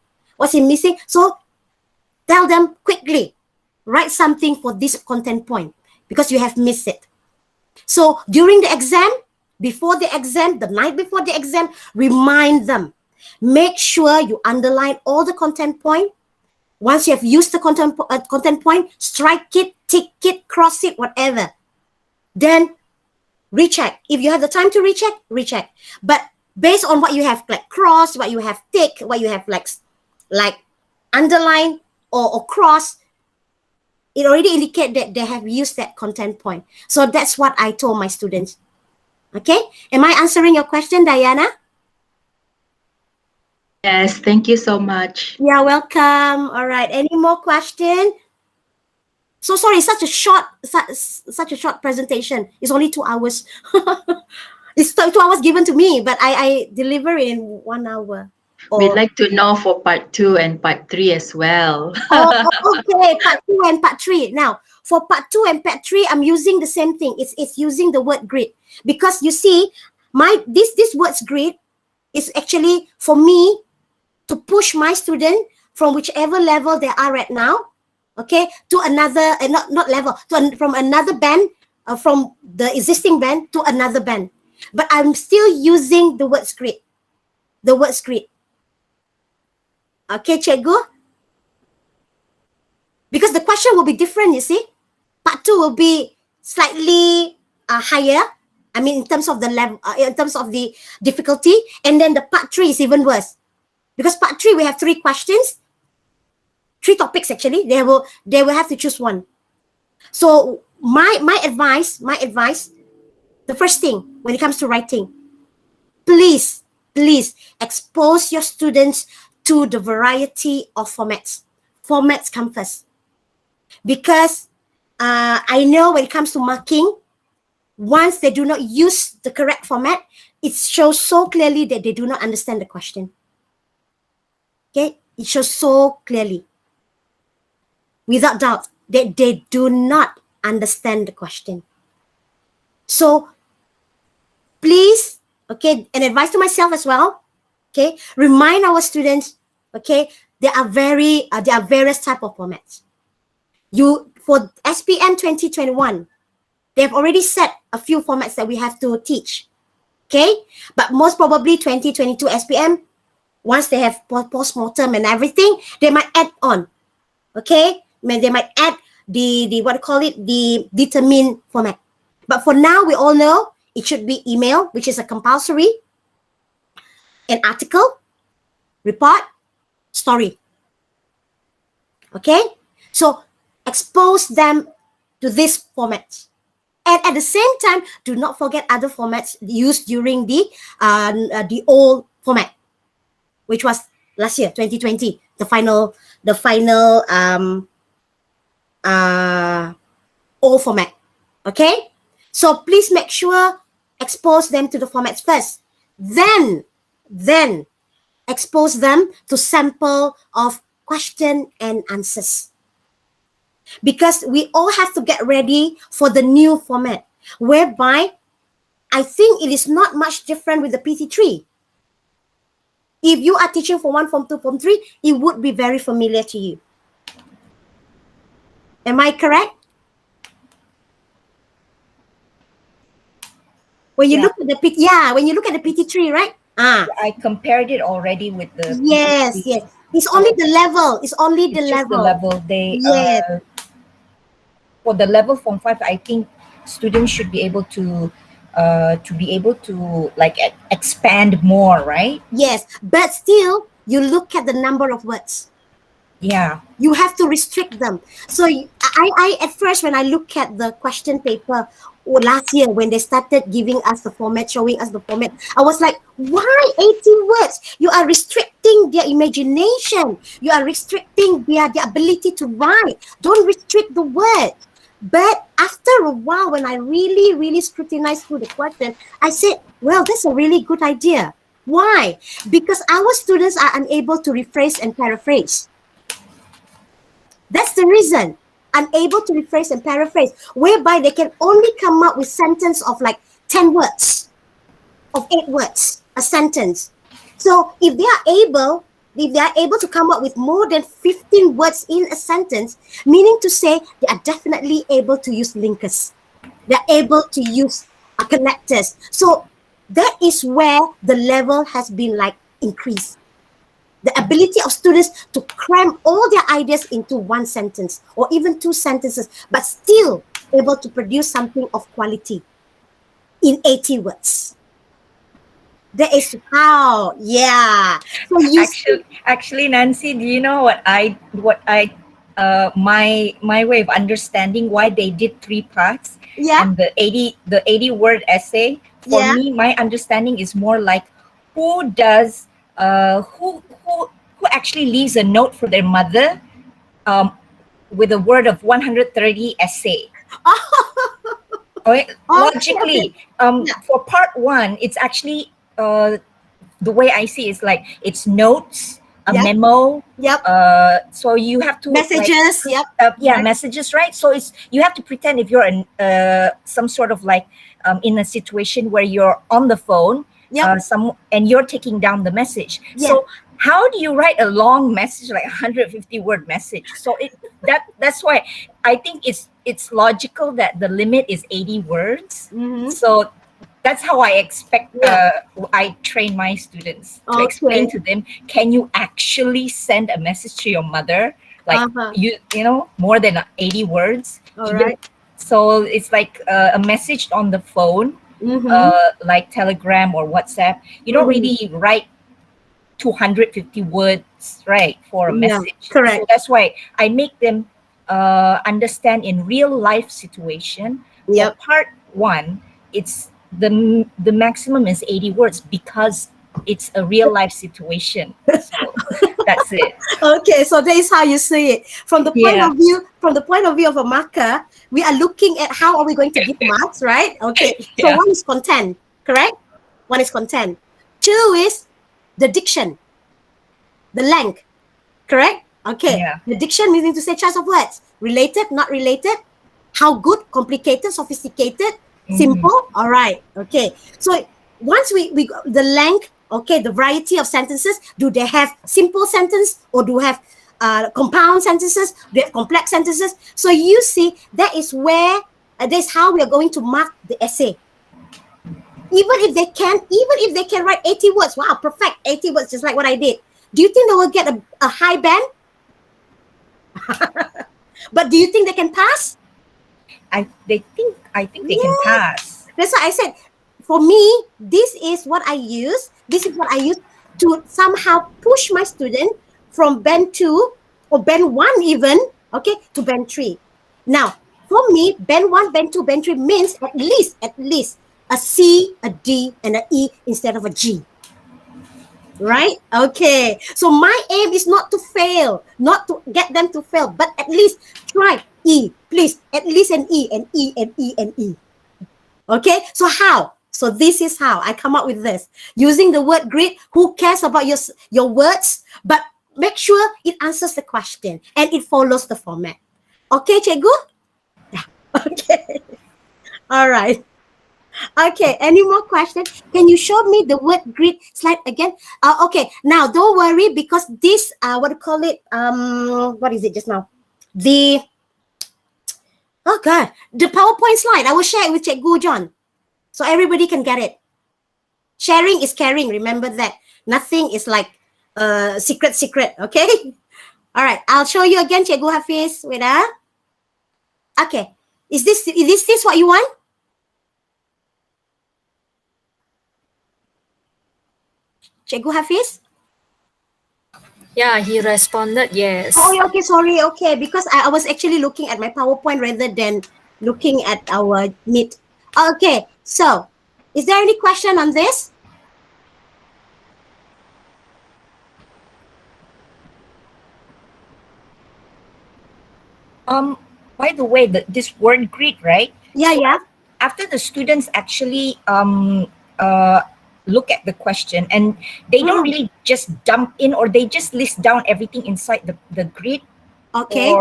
so tell them quickly, write something for this content point because you have missed it. So during the exam, before the exam, the night before the exam, remind them. Make sure you underline all the content point. Once you have used the content point, strike it, tick it, cross it, whatever. Then recheck. If you have the time to recheck. But based on what you have like crossed, what you have tick, what you have like underline or cross, it already indicates that they have used that content point. So that's what I told my students. Okay? Am I answering your question, Diana? Yes, thank you so much. You're welcome. All right. Any more question? So sorry, such a short presentation. It's only 2 hours. It's 2 hours given to me, but I deliver it in 1 hour. We'd like to know for part 2 and part 3 as well. Okay, part 2 and part 3. Now, for part 2 and part 3, I'm using the same thing. It's using the word grid, because you see, this words grid is actually for me to push my student from whichever level they are right now, okay, to another, not level, from another band, from the existing band to another band. But I'm still using the word grid. The word grid. Okay, Cikgu? Because the question will be different, you see. Part 2 will be slightly higher. I mean, in terms of the level, in terms of the difficulty. And then the part 3 is even worse. Because part 3, we have 3 questions. 3 topics, actually. They will have to choose one. So my advice, the first thing when it comes to writing, please expose your students to the variety of formats. Formats come first. because I know when it comes to marking, once they do not use the correct format, it shows so clearly that they do not understand the question. Okay, it shows so clearly, without doubt, that they do not understand the question. So please, okay, an advice to myself as well, okay, remind our students, okay, there are various type of formats. For SPM 2021, they've already set a few formats that we have to teach, okay, but most probably 2022 SPM, once they have post-mortem and everything, they might add on, okay, they might add the determined format. But for now, we all know it should be email, which is a compulsory, an article, report, story. Okay? So expose them to this format. And at the same time, do not forget other formats used during the old format, which was last year, 2020, the final old format. Okay? So please make sure expose them to the formats first. Then expose them to sample of question and answers. Because we all have to get ready for the new format, whereby I think it is not much different with the PT3. If you are teaching Form 1, Form 2, Form 3, it would be very familiar to you. Am I correct? When you look at the when you look at the PT3, right? I compared it already with the Yes. It's only the level. It's only the it's just level. the level. They Yes. For the level Form 5, I think students should be able to like expand more, right? Yes, but still, you look at the number of words. Yeah. You have to restrict them. So I at first, when I look at the question paper last year, when they started giving us the format, showing us the format, I was like, why 80 words? You are restricting their imagination. You are restricting their ability to write. Don't restrict the word. But after a while, when I really scrutinized through the question, I said, well, that's a really good idea. Why? Because our students are unable to rephrase and paraphrase. That's the reason. Unable to rephrase and paraphrase, whereby they can only come up with sentence of like 10 words, of 8 words, a sentence. So if they are able to come up with more than 15 words in a sentence, meaning to say they are definitely able to use linkers. They're able to use connectors. So that is where the level has been like increased. The ability of students to cram all their ideas into one sentence or even 2 sentences, but still able to produce something of quality in 80 words. That is how, So you actually, Nancy, do you know my way of understanding why they did 3 parts? And the 80 word essay, for me, my understanding is more like who actually leaves a note for their mother with a word of 130 essay. Logically, for part 1, it's actually the way I see it's like it's notes, a memo. So you have to messages. Messages, right? So you have to pretend if you're some sort of like in a situation where you're on the phone, and you're taking down the message. So how do you write a long message, like 150 word message? So that's why I think it's logical that the limit is 80 words. So that's how I expect I train my students to explain to them, can you actually send a message to your mother, like you know, more than 80 words? So it's like a message on the phone, like Telegram or WhatsApp. You don't really write 250 words, right, for a message. Correct. So that's why I make them understand in real life situation. For part 1, it's the maximum is 80 words because it's a real life situation. So that's it. Okay, so that is how you see it. From the point of view, from the point of view of a marker, we are looking at how are we going to give marks, right? Okay. So Yeah. one is content, correct? One is content. Two is the diction, the length, correct? Okay. Yeah. The diction meaning to say choice of words. Related, not related. How good, complicated, sophisticated, simple. All right. Okay. So once we the length, okay, the variety of sentences, do they have simple sentence or do have compound sentences? Do they have complex sentences? So you see, that is where that's how we are going to mark the essay. Even if they can write 80 words, wow, perfect, 80 words, just like what I did. Do you think they will get a high band? But do you think they can pass? I think they can pass. That's why I said, for me, this is what I use. This is what I use to somehow push my student from band 2 or band 1 even, okay, to band 3. Now, for me, band 1, band 2, band 3 means at least a C, a D, and an E instead of a G. Right? Okay. So my aim is not to fail, not to get them to fail, but at least try E, please. At least an E, and E, and E, and E. Okay? So how? So this is how I come up with this. Using the word grid, who cares about your words? But make sure it answers the question and it follows the format. Okay, Cikgu? Yeah. Okay. All right. Okay, any more questions? Can you show me the word grid slide again? Okay, now don't worry because this, what do you call it? What is it just now? The PowerPoint slide. I will share it with Cikgu John, so everybody can get it. Sharing is caring. Remember that. Nothing is like secret. Okay. All right. I'll show you again, Cikgu Hafiz. Wait. Okay. Is this what you want? Cikgu Hafiz? Yeah, he responded yes. Oh, okay, sorry. Okay, because I was actually looking at my PowerPoint rather than looking at our Meet. Okay, so is there any question on this? By the way, this word grid, right? Yeah. After the students actually look at the question and they don't really just dump in or they just list down everything inside the grid. Okay.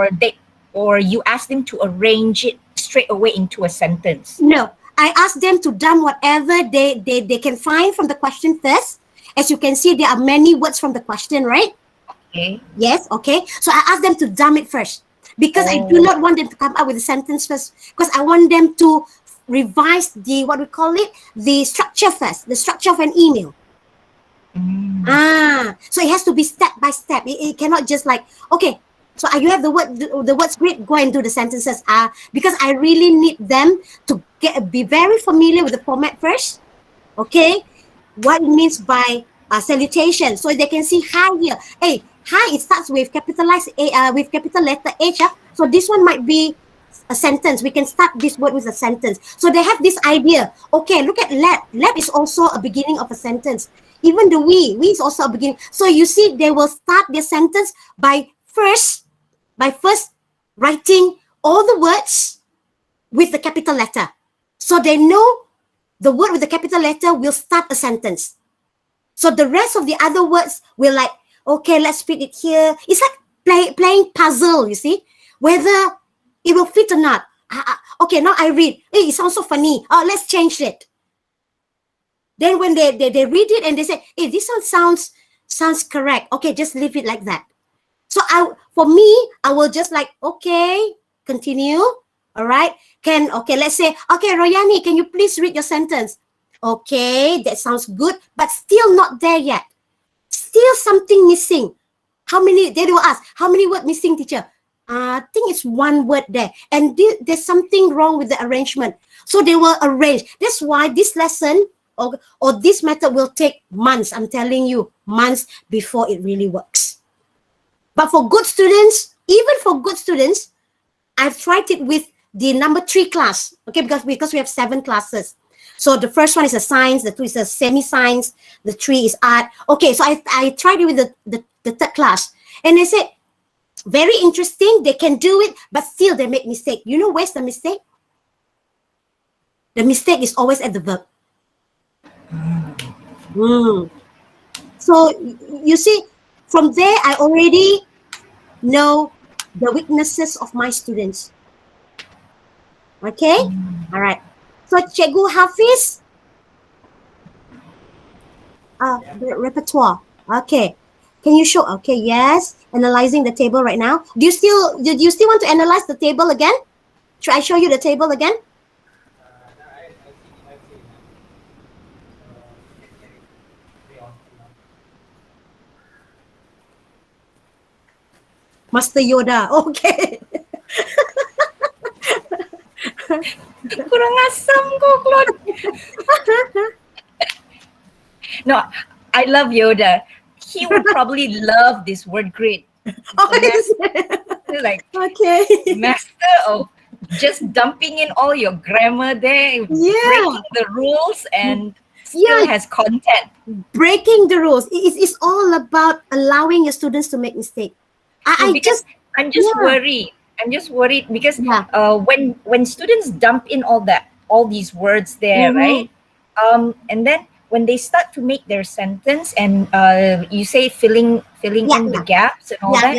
Or you ask them to arrange it straight away into a sentence. No, I ask them to dump whatever they can find from the question first. As you can see, there are many words from the question, right? Okay. Yes, okay. So I ask them to dump it first because I do not want them to come up with a sentence first because I want them to revise the, what we call it, the structure first, the structure of an email. So it has to be step by step. It cannot just like, okay, so you have the words grid, go and do the sentences. Because I really need them to be very familiar with the format first. Okay, what it means by salutation, so they can see hi here. Hey, hi, it starts with capitalized A, with capital letter H. So this one might be a sentence. We can start this word with a sentence. So they have this idea. Okay, look at lab. Lab is also a beginning of a sentence. Even the we is also a beginning. So you see, they will start their sentence by first writing all the words with the capital letter. So they know the word with the capital letter will start a sentence. So the rest of the other words will like, okay, let's fit it here. It's like playing puzzle, you see, whether it will fit or not. Okay, now I read. Hey, it sounds so funny. Oh, let's change it. Then when they read it and they say, hey, this one sounds correct. Okay, just leave it like that. So for me, I will just like, okay, continue. All right. Let's say, okay, Royani, can you please read your sentence? Okay, that sounds good, but still not there yet. Still something missing. They will ask, how many words missing, teacher? I think it's one word there. And there's something wrong with the arrangement. So they will arrange. That's why this lesson or this method will take months. I'm telling you, months before it really works. But for good students, even for good students, I've tried it with the number 3 class. Okay, because we have 7 classes. So the first one is a science, the 2 is a semi-science, the 3 is art. Okay, so I tried it with the third class. And they said, very interesting. They can do it, but still they make mistake. You know where's the mistake? The mistake is always at the verb. So you see, from there I already know the weaknesses of my students. Okay? All right. So Cikgu Hafiz, the repertoire. Okay. Can you show? Okay, yes. Analyzing the table right now. Do you still want to analyze the table again? Should I show you the table again? Master Yoda. Okay. Kurang asam kau, Claude. No, I love Yoda. He would probably love this word grid. Like, okay. master of just dumping in all your grammar there, breaking the rules, and still has content. Breaking the rules. It's all about allowing your students to make mistakes. I'm just worried. I'm just worried because when students dump in all these words there, right? And then when they start to make their sentence and you say filling in the gaps and all that,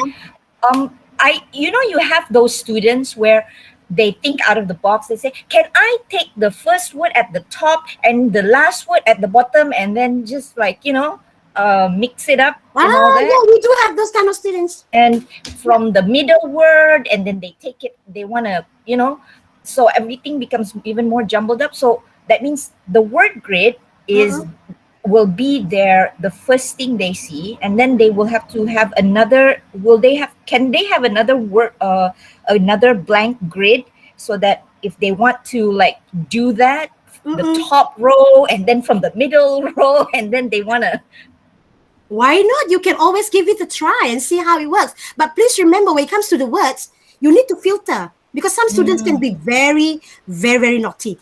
you have those students where they think out of the box. They say, can I take the first word at the top and the last word at the bottom and then just mix it up and all that? Yeah, we do have those kind of students. And from the middle word, and then they take it, they want to, so everything becomes even more jumbled up. So that means the word grid will be the first thing they see, and then they will have to have another. Can they have another word, another blank grid, so that if they want to do that, the top row, and then from the middle row, and then they want to. Why not? You can always give it a try and see how it works. But please remember, when it comes to the words, you need to filter, because some students can be very, very, very naughty.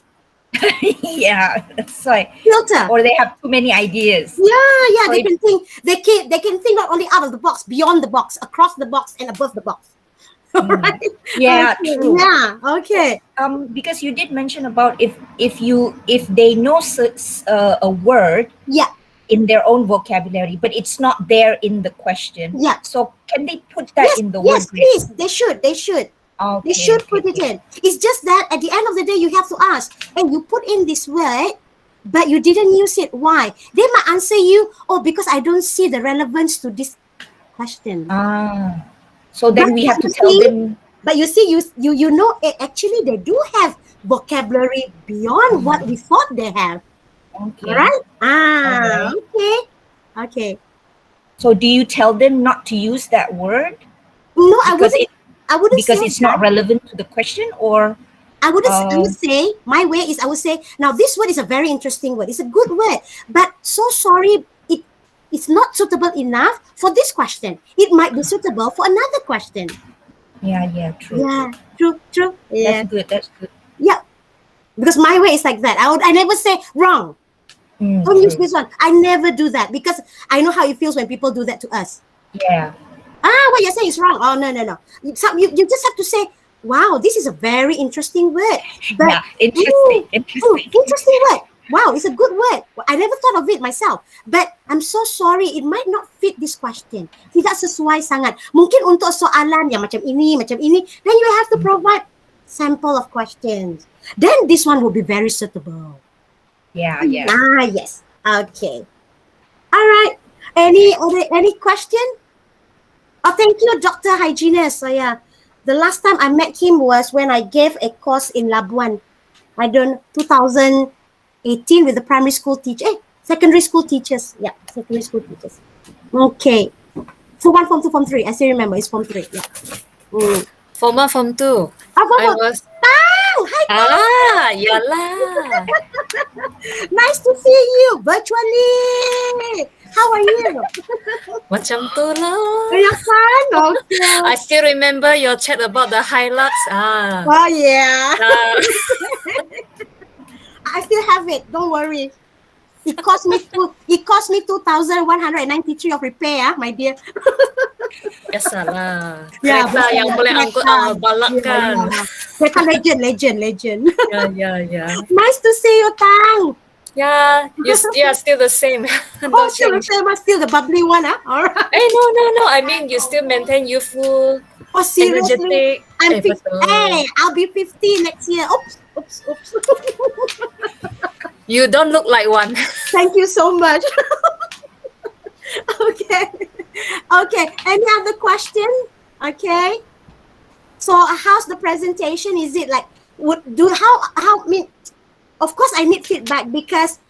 Yeah, that's right. Filter. Or they have too many ideas. Yeah. So they can think not only out of the box, beyond the box, across the box, and above the box. Right? Yeah, okay. true. Yeah, okay. Because you did mention about if they know a word, in their own vocabulary, but it's not there in the question. Yeah. So can they put that in the word? Yes, please. They should. They should put it in. It's just that at the end of the day, you have to ask, and you put in this word, but you didn't use it. Why? They might answer you, because I don't see the relevance to this question. So then we have to tell them. But you see, you know, actually they do have vocabulary beyond what we thought they have. Okay. Right? Okay. So do you tell them not to use that word? No, I wouldn't because say it's that. not relevant to the question, or I would say, my way is, I would say, now this word is a very interesting word. It's a good word, but so sorry, it's not suitable enough for this question. It might be suitable for another question. Yeah, true. Yeah, true. Yeah. That's good. Yeah, because my way is like that. I never say wrong. Don't use this one. I never do that, because I know how it feels when people do that to us. Yeah. What you're saying is wrong. Oh, no. You just have to say, wow, this is a very interesting word. But, interesting. Interesting word. Wow, it's a good word. I never thought of it myself. But I'm so sorry, it might not fit this question. Tidak sesuai sangat. Mungkin untuk soalan yang macam ini, then you have to provide sample of questions. Then this one will be very suitable. Yeah. Yes. Okay. All right. Any question? Oh, thank you, Dr. Hygienist. So yeah, the last time I met him was when I gave a course in Labuan. 2018 with the primary school secondary school teachers. Yeah, secondary school teachers. Okay. Form 1, Form 2, Form 3. I still remember, it's Form 3. Yeah. Form 1, Form 2. I was. Hi. Yalah. Nice to see you virtually. How are you? Macam tu lah. You're fine? Okay. I still remember your chat about the Hilux. Oh, yeah. I still have it. Don't worry. It cost me 2,193 of repair, my dear. Biasalah. Ya, Kereta yang boleh angkut balak Ya, kan. ya. Kereta legend. Ya. Nice to see you, Tang. Yeah, you're still the same. Oh, No still the change. same, still the bubbly one, huh? All right. No. I mean, you still maintain youthful, Oh, seriously? energetic. Betul. Hey, I'll be 50 next year. Oops. You don't look like one. Thank you so much. Okay. Any other question? Okay. So how's the presentation? Is it like how mean? Of course, I need feedback because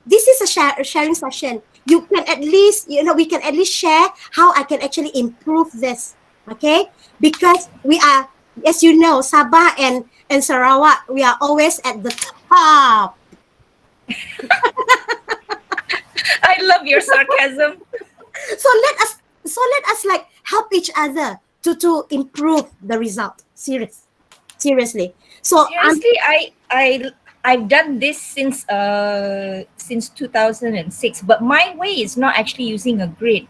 this is a sharing session. You can at least, we can at least share how I can actually improve this. Okay, because we are, as you know, Sabah and Sarawak, we are always at the top. I love your sarcasm. So let us like help each other to improve the result. Seriously. So Seriously, I've done this since 2006, but my way is not actually using a grid.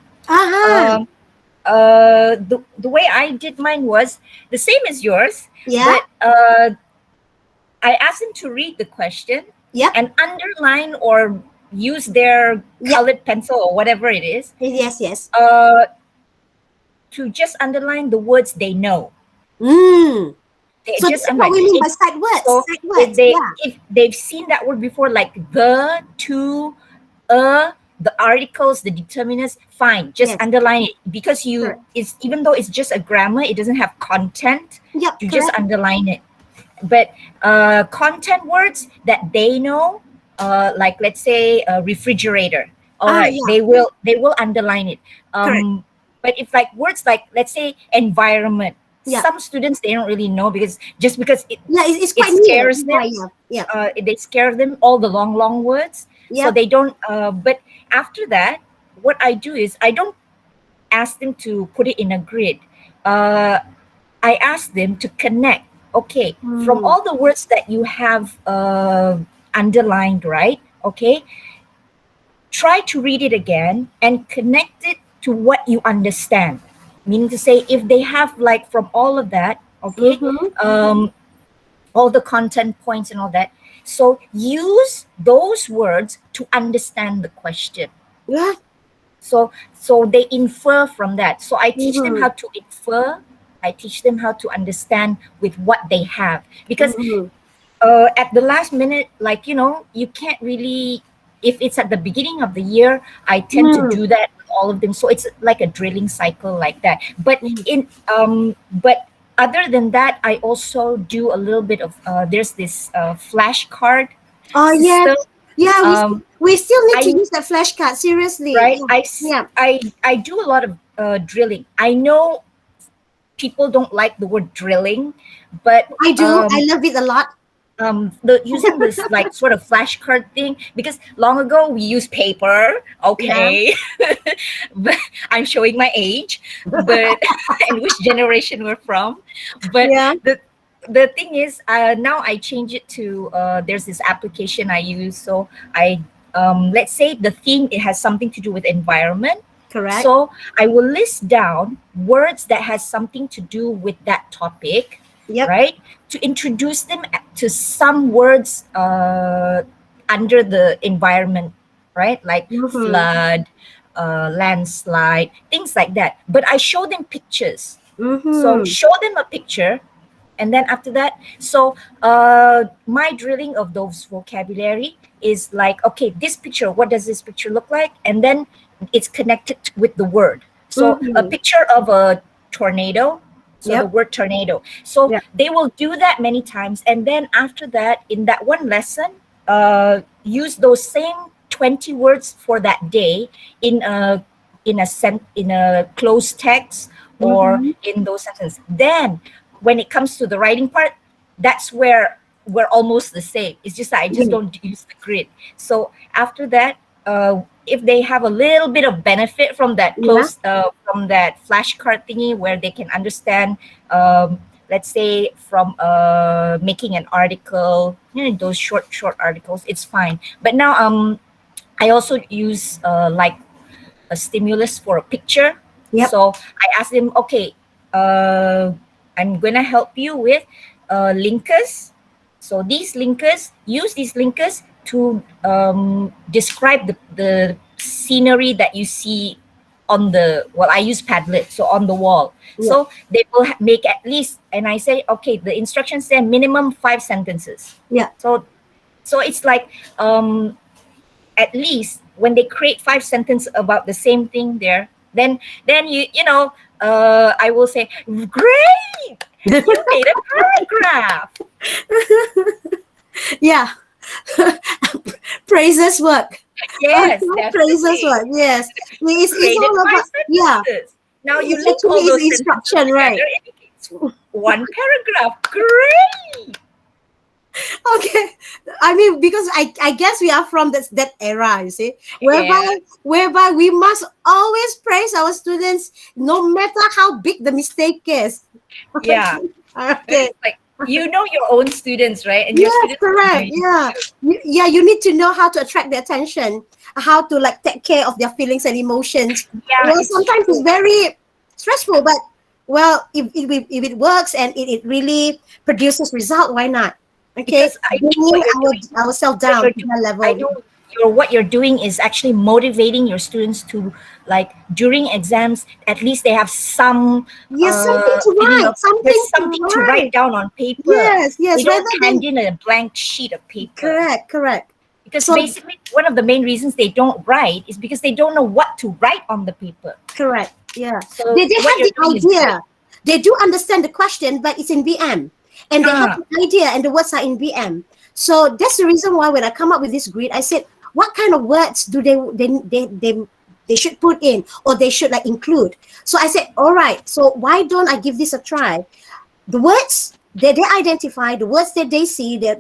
The way I did mine was the same as yours. Yeah. But I asked them to read the question. Yep. And underline or use their colored pencil or whatever it is. Yes. To just underline the words they know. They So just this is what we mean by sight words. So sight words. if they've seen that word before, like the, to, the articles, the determiners, fine, just underline it because it's even though it's just a grammar, it doesn't have content. Yep, you just underline it. But content words that they know, like let's say a refrigerator. All right, they will underline it. But if like words like let's say environment, some students they don't really know because it scares them. They scare them all the long words. So they don't. But after that, what I do is I don't ask them to put it in a grid. I ask them to connect. Okay, from all the words that you have underlined, right? Okay, try to read it again and connect it to what you understand. Meaning to say, if they have like from all of that, okay, all the content points and all that, so use those words to understand the question. Yeah. So they infer from that. So I teach them how to infer. I teach them how to understand with what they have. Because at the last minute, like, you can't really, if it's at the beginning of the year, I tend to do that with all of them. So it's like a drilling cycle like that. But but other than that, I also do a little bit of, there's this flashcard system. We still need to use that flashcard, seriously. Right? I do a lot of drilling. I know people don't like the word drilling, but I do. I love it a lot. Using this like sort of flashcard thing, because long ago we used paper. Okay, but I'm showing my age, but and which generation we're from. But the thing is, now I change it to there's this application I use. So I let's say the theme, it has something to do with environment. Correct. So I will list down words that has something to do with that topic. Right, to introduce them to some words under the environment, right, like flood, landslide, things like that. But I show them pictures. So show them a picture, and then after that, so my drilling of those vocabulary is like, okay, this picture, what does this picture look like? And then it's connected with the word. So a picture of a tornado. So the word tornado. So they will do that many times. And then after that, in that one lesson, use those same 20 words for that day in a closed text or in those sentences. Then when it comes to the writing part, that's where we're almost the same. It's just that I just don't use the grid. So after that, if they have a little bit of benefit from that from that flashcard thingy where they can understand, let's say from making an article, those short articles, it's fine. But now I also use like a stimulus for a picture. Yep. So I asked him, okay, I'm gonna help you with linkers. So use these linkers to describe the scenery that you see on the, well, I use Padlet, so on the wall. So they will make at least, and I say, okay, the instructions say minimum 5 sentences. Yeah. So it's like at least when they create 5 sentences about the same thing there, then you know, I will say, great, you made a paragraph. Yeah. Praises work. Yes, Praises definitely. work. Yes. It's Created all 5 about, yeah. sentences. Now you It link all actually those is instruction, sentences right? together, and it's one paragraph. Great. Okay. I mean, because I guess we are from that era, you see, whereby we must always praise our students no matter how big the mistake is. Yeah. Okay. It's like, you know your own students, right? And your Yes, students correct. Yeah. You need to know how to attract their attention, how to like take care of their feelings and emotions. Yeah, Well, it's sometimes true. it's very stressful, but well, if it works and it really produces result, why not? Okay, Because I think bringing ourselves down to that I level. know what you're doing is actually motivating your students to, like, during exams, at least they have some Yes, something to feeling write, of, there's something something to to write write. down on paper. Yes, They yes. don't Rather hand than in a blank sheet of paper. correct. Because So basically, one of the main reasons they don't write is because they don't know what to write on the paper. correct. Yeah. So They what have you're the doing is great. idea. They do understand the question, but it's in BM. And they have Ah. the idea and the words are in BM. So that's the reason why when I come up with this grid, I said, what kind of words do they should put in or they should like include? So I said, all right, so why don't I give this a try? The words that they identify, the words that they see, the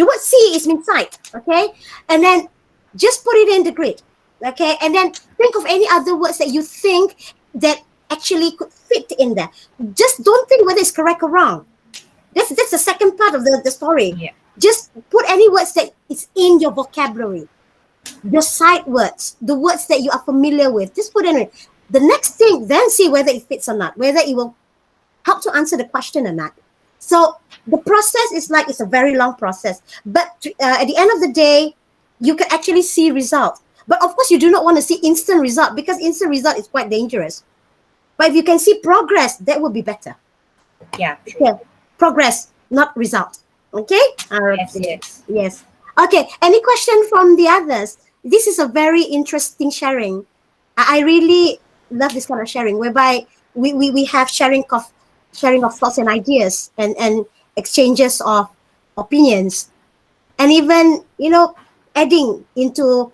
word see is inside, okay? And then just put it in the grid, okay? And then think of any other words that you think that actually could fit in there. Just don't think whether it's correct or wrong. That's the second part of the story. Yeah. Just put any words that is in your vocabulary. The sight words, the words that you are familiar with, just put in it. The next thing, then see whether it fits or not, whether it will help to answer the question or not. So the process is like, it's a very long process, but at the end of the day, you can actually see results. But of course, you do not want to see instant result because instant result is quite dangerous. But if you can see progress, that would be better. Yeah. Okay, progress, not result. Okay. Yes. Okay. Any question from the others? This is a very interesting sharing. I really love this kind of sharing, whereby we have sharing of thoughts and ideas and exchanges of opinions, and even adding into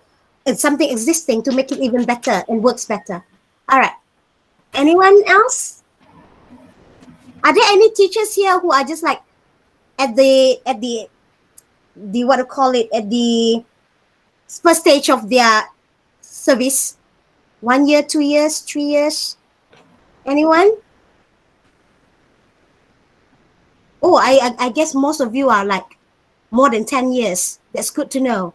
something existing to make it even better and works better. All right. Anyone else? Are there any teachers here who are just like at the what to call it, at the first stage of their service? 1 year, 2 years, 3 years? Anyone? Oh, I guess most of you are like more than 10 years. That's good to know.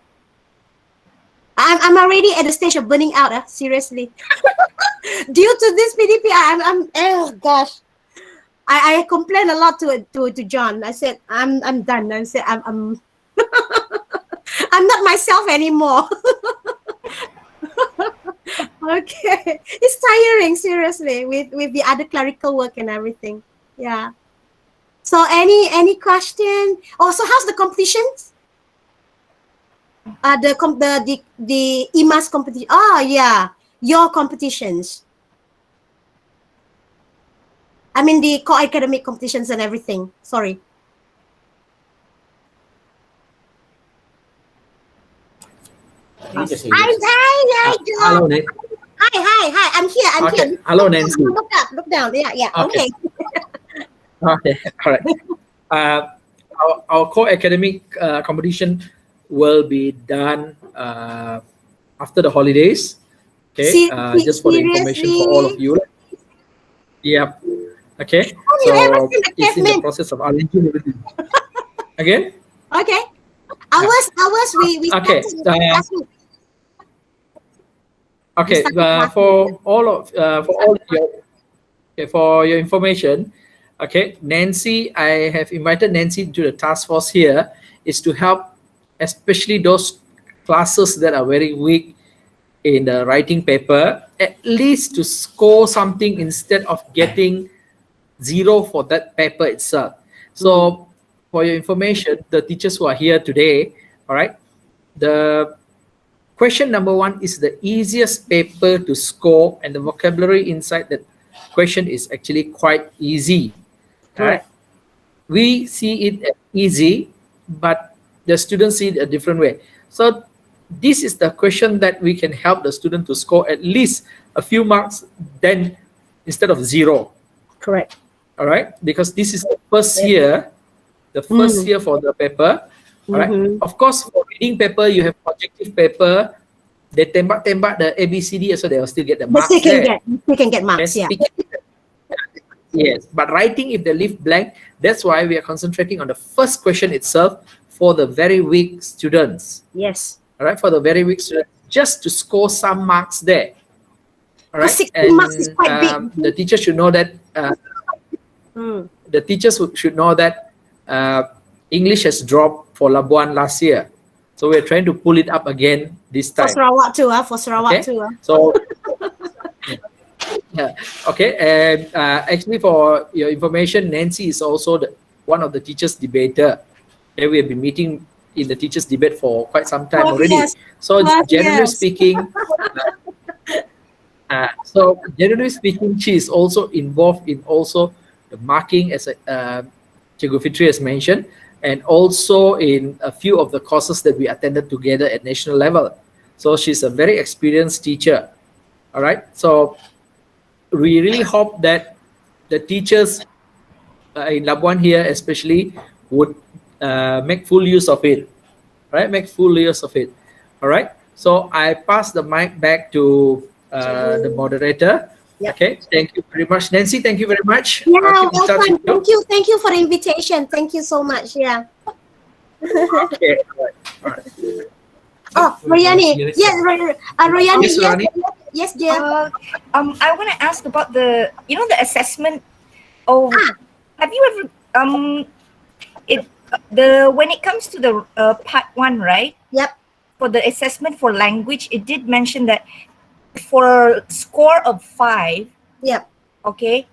I'm already at the stage of burning out. Seriously, due to this PDP, I'm oh gosh, I complained a lot to John. I said I'm done. I said I'm I'm not myself anymore. Okay, it's tiring, seriously, with the other clerical work and everything. Yeah. So any question? Oh, so how's the competitions? The EMAS competition. Oh yeah, your competitions. I mean the core academic competitions and everything. Sorry. Hi, Hello, Nancy. Hi. I'm here. Okay. Here. Hello, Nancy. Look up. Look down. Yeah. Okay. Okay. Okay, correct. Our core academic competition will be done after the holidays. Okay, just for the information for all of you. Yeah. Okay. You ever seen the it's in the caveman? process of arranging everything. Again? Okay. Ours we Okay. started last week. Okay, start the class. for your information, okay, Nancy, I have invited Nancy to the task force here is to help, especially those classes that are very weak in the writing paper, at least to score something instead of getting zero for that paper itself. So, for your information, the teachers who are here today, all right, the question number one is the easiest paper to score, and the vocabulary inside that question is actually quite easy. Right? Correct. We see it as easy, but the students see it a different way. So this is the question that we can help the student to score at least a few marks, then instead of zero. Correct. All right, because this is the first year, for the paper. All right. Of course, for reading paper, you have objective paper. They tembak the ABCD, so they will still get the But marks there. they can get marks. Yes, Yeah. yes, but writing, if they leave blank, that's why we are concentrating on the first question itself for the very weak students. Yes. All right, for the very weak students, just to score some marks there. All right, 60 marks is quite big. the teacher should know that. The teachers should know that English has dropped for Labuan last year, so we're trying to pull it up again this For time. Sarawak too, For Sarawak Okay. too. So, yeah, okay, and actually, for your information, Nancy is also one of the teachers debater. And we have been meeting in the teachers debate for quite some time already. Yes. So generally Yes. speaking, she is also involved in also the marking, as Cikgu Fitri has mentioned, and also in a few of the courses that we attended together at national level. So she's a very experienced teacher. All right. So we really hope that the teachers in Labuan here, especially, would make full use of it. Right? Make full use of it. All right. So I pass the mic back to the moderator. Yep. Okay. Thank you very much, Nancy. Thank you very much. Yeah, I'll keep in touch welcome. with you. Thank you for the invitation. Thank you so much. Yeah. Okay. All right. Oh, Royani. Yes, Royani. Yes, Yes, Royani. yes, dear. I want to ask about the assessment. Oh, have you ever when it comes to the part one, right? Yep. For the assessment for language, it did mention that for a score of 5, Yep. okay,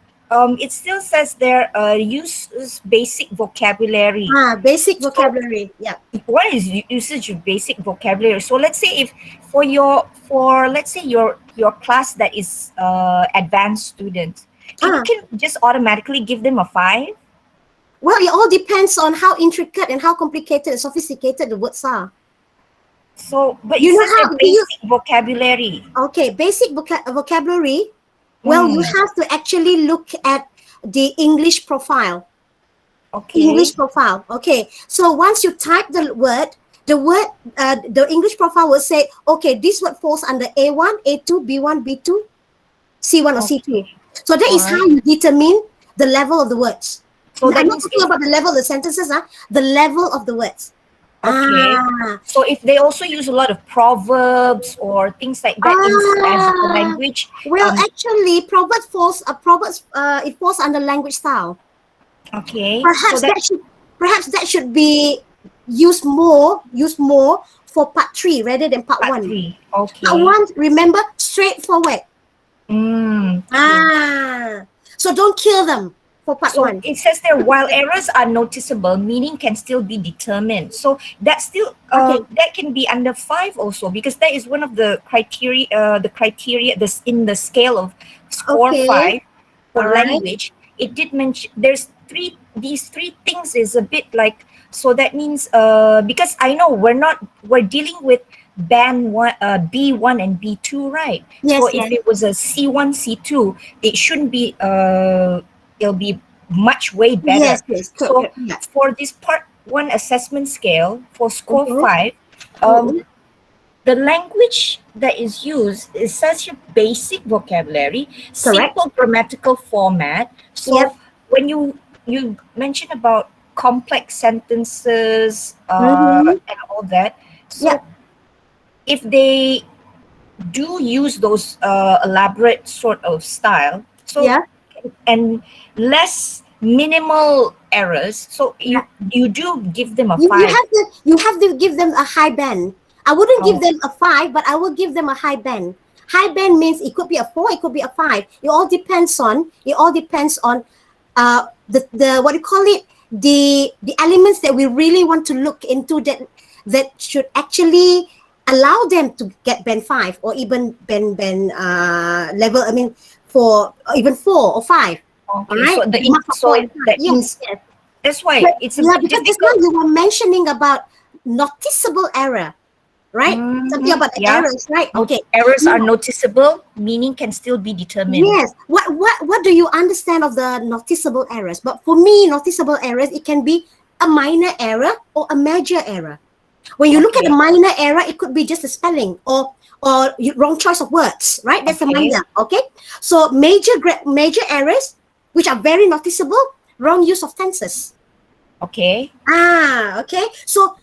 it still says there uses basic vocabulary. Basic vocabulary. Yep. What is usage of basic vocabulary? So let's say if let's say your class that is advanced students, you can just automatically give them a 5. Well, it all depends on how intricate and how complicated and sophisticated the words are. So, but You you know know how- basic vocabulary. Okay, basic vocabulary. Well, you have to actually look at the English profile. Okay. English profile. Okay. So once you type the English profile will say, okay, this word falls under A1, A2, B1, B2, C1 or C2. So that is how you determine the level of the words. So I'm that not means talking about the level of the sentences, the level of the words. Okay. So if they also use a lot of proverbs or things like that as a language. Well, actually, proverbs it falls under language style. Okay. Perhaps so that should be used more for part 3 rather than part 1. 3. Okay. Part 1, remember, straightforward. Mm. So don't kill them for part So 1. it says there, while errors are noticeable, meaning can still be determined. So that's still that can be under 5 also, because that is one of the criteria. In the scale of score 5 for language. It did mention there's these three things is a bit like, so that means because I know we're dealing with band 1, B1 and B2, right? Yes, so if it was a C1, C2, it shouldn't be it'll be much way better. Yes, so for this part 1 assessment scale for score 5, the language that is used is such a basic vocabulary, simple grammatical format. So when you mention about complex sentences and all that, so if they do use those elaborate sort of style. So Yeah. and less minimal errors. So you do give them a You 5. have to give them a high band. I wouldn't give Oh. them a 5, but I will give them a high band. High band means it could be a 4, it could be a 5. It all depends on the what do you call it? The elements that we really want to look into, that should actually allow them to get band 5 or even band level, I mean, for even 4 or 5. All Okay, right. so The mark for 4 and 5. that Yes, means yes. that's why But, it's a yeah, bit because just now difficult. you were mentioning about noticeable error, right? Something about the Yeah. errors, right? Okay. Errors are Now, noticeable, meaning can still be determined. yes. What do you understand of the noticeable errors? But for me, noticeable errors, it can be a minor error or a major error. When you look at Okay. a minor error, it could be just a spelling or wrong choice of words, right? That's a Okay. minor. Okay. So major errors, which are very noticeable, wrong use of tenses. Okay. Okay. So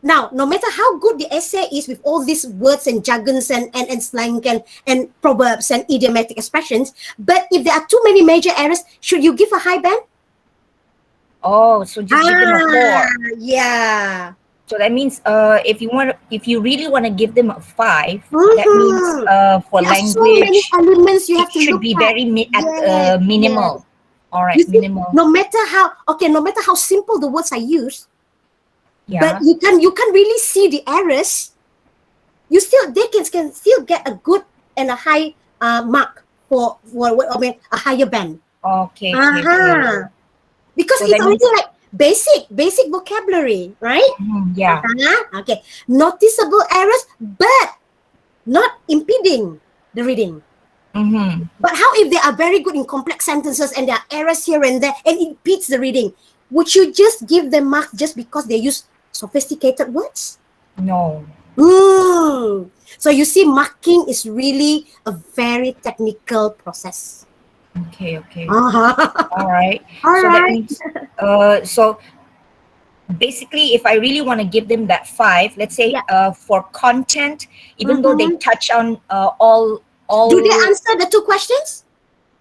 now, no matter how good the essay is with all these words and jargons and slang and proverbs and idiomatic expressions, but if there are too many major errors, should you give a high band? Oh, so just give them a 4. Yeah. So that means if you really want to give them a 5, that means Mhm. for There are so many language elements you it have to should look be at. very Yes, minimal. yes. All right, You see, minimal. no matter how simple the words are used, but Yeah. you can really see the errors. They can still get a good and a high mark for what I mean, a higher band. Okay. Okay. Uh-huh. Because So it's that means already like basic vocabulary, right? yeah. Uh-huh. Okay. Noticeable errors, but not impeding the reading. Mm-hmm. But how if they are very good in complex sentences and there are errors here and there and it impedes the reading? Would you just give them marks just because they use sophisticated words? No. So you see, marking is really a very technical process. Okay. Okay. Uh-huh. All right. All So that right. means so basically if I really want to give them that 5, let's say Yeah. for content, even though they Mhm. touch on all Do they answer the two questions?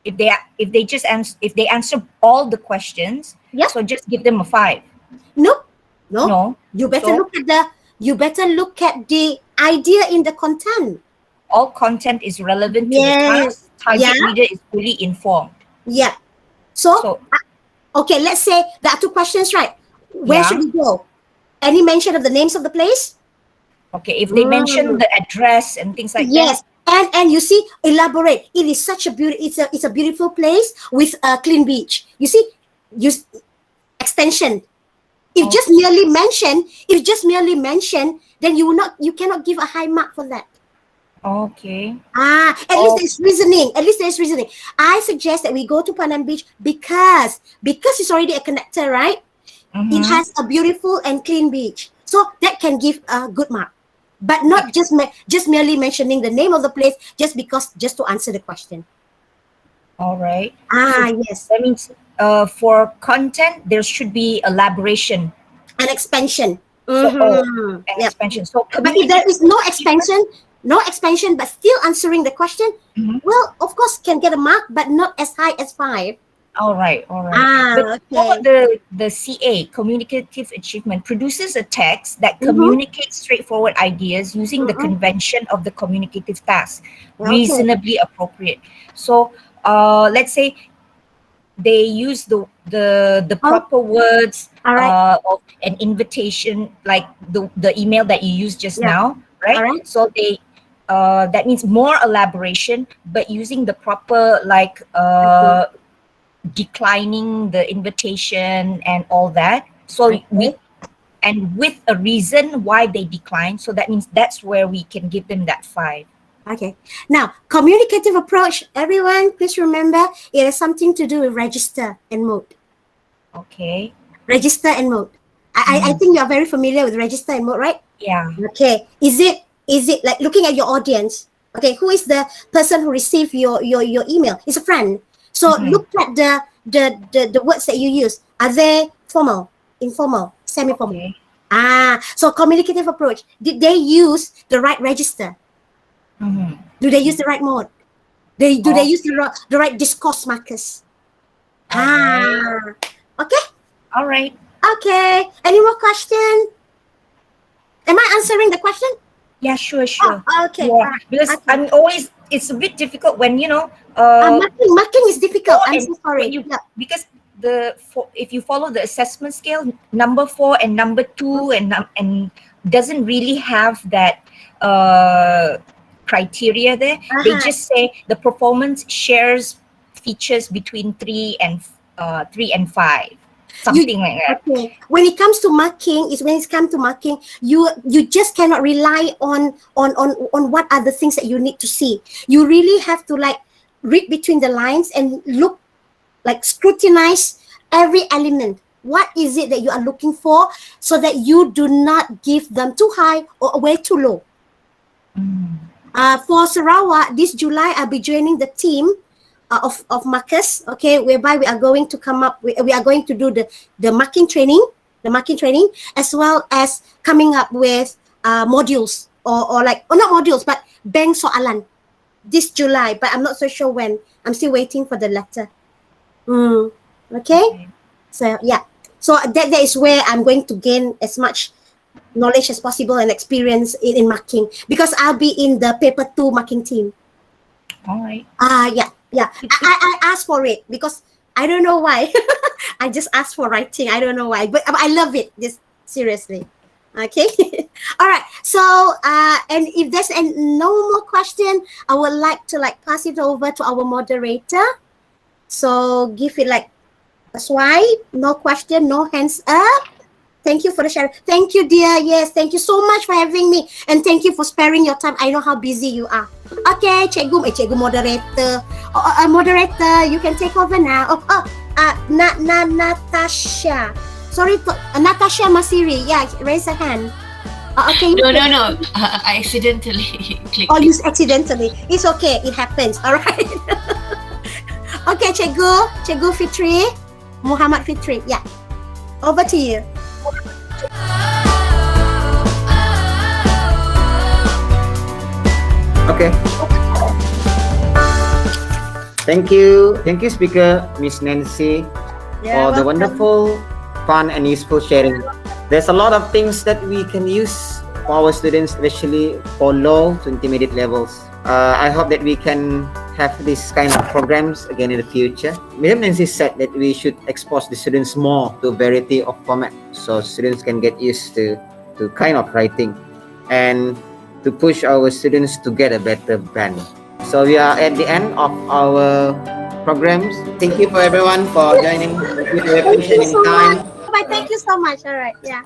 if they just answer all the questions, Yeah. so just give them a 5. Nope. No. No. You better So look at the idea in the content. all content is relevant to the Yes. task. Target Yeah. reader is fully informed. Yeah. So, So okay, let's say there are two questions, right? Where yeah. should we go? Any mention of the names of the place? Okay, if they mention the address and things like Yes. that. And you see, elaborate. It is such a it's a beautiful place with a clean beach. You see, use extension. If just merely mention, then you cannot give a high mark for that. Okay. At least there's reasoning. At least there's reasoning. I suggest that we go to Panam Beach because it's already a connector, right? It Mm-hmm. has a beautiful and clean beach, so that can give a good mark. But not just merely mentioning the name of the place just to answer the question. All right. So Yes, that means for content there should be elaboration. an expansion. So An an expansion. So But if there is no expansion, but still answering the question, Mhm. well, of course, can get a mark, but not as high as 5. All right. But Okay. the CA, communicative achievement, produces a text that Mhm. communicates straightforward ideas using the Mhm. convention of the communicative task, Okay. reasonably appropriate. So let's say they use the proper words All right. of an invitation, like the email that you used just Yeah. now, right? All right. So they that means more elaboration, but using the proper like declining the invitation and all that. So with a reason why they decline. So that means that's where we can give them that 5. Okay. Now, communicative approach. Everyone, please remember it has something to do with register and mode. Okay. Register and mode. I think you are very familiar with register and mode, right? Yeah. Okay. Is it like looking at your audience? Okay, who is the person who received your email? It's a friend. So look at the words that you use. Are they formal, informal, semi-formal? Okay. So communicative approach. Did they use the right register? Mhm. Do they use the right mode? Do they use the right discourse markers? Alright. Okay. All right. Okay. Any more question? Am I answering the question? Yeah, sure. Okay. Yeah, because Okay. I'm always, it's a bit difficult when, Marking is difficult. I'm so sorry. when you, Yeah. because if you follow the assessment scale, number 4 and number 2 and doesn't really have that criteria there. They Uh-huh. just say the performance shares features between 3 and 5, something like that. Okay. When it comes to marking, you just cannot rely on what are the things that you need to see. You really have to like read between the lines and look, like scrutinize every element. What is it that you are looking for, so that you do not give them too high or way too low. For Sarawak, this July, I'll be joining the team of markers, okay, whereby we are going to we are going to do the marking training, as well as coming up with modules or not modules, but bank soalan this July, but I'm not so sure when. I'm still waiting for the letter. Okay. So yeah, so that is where I'm going to gain as much knowledge as possible and experience in marking, because I'll be in the paper 2 marking team. All right. Yeah. I asked for it because I don't know why. I just asked for writing. I don't know why, but I love it. Just seriously. Okay. All right. So and if there's no more question, I would like to pass it over to our moderator. So give it a swipe. No question. No hands up. Thank you for the share. Thank you, dear. Yes, thank you so much for having me. And thank you for sparing your time. I know how busy you are. Okay, Cikgu moderator. Moderator, you can take over now. Natasha. Sorry, Natasha Masiri. Yeah, raise a hand. Okay. No. I accidentally clicked. Oh, you accidentally. It's okay. It happens. All right. Okay, Cikgu Fitri. Muhammad Fitri. Yeah. Over to you. Okay. Thank you, Speaker Miss Nancy, for the wonderful, fun, and useful sharing. There's a lot of things that we can use for our students, especially for low to intermediate levels. I hope that we can have this kind of programs again in the future. Madam Nancy said that we should expose the students more to a variety of format, so students can get used to kind of writing, and to push our students to get a better band. So we are at the end of our programs. Thank you for everyone for joining. Thank you for your patience and time. Bye. Thank you so much. All right. Yeah.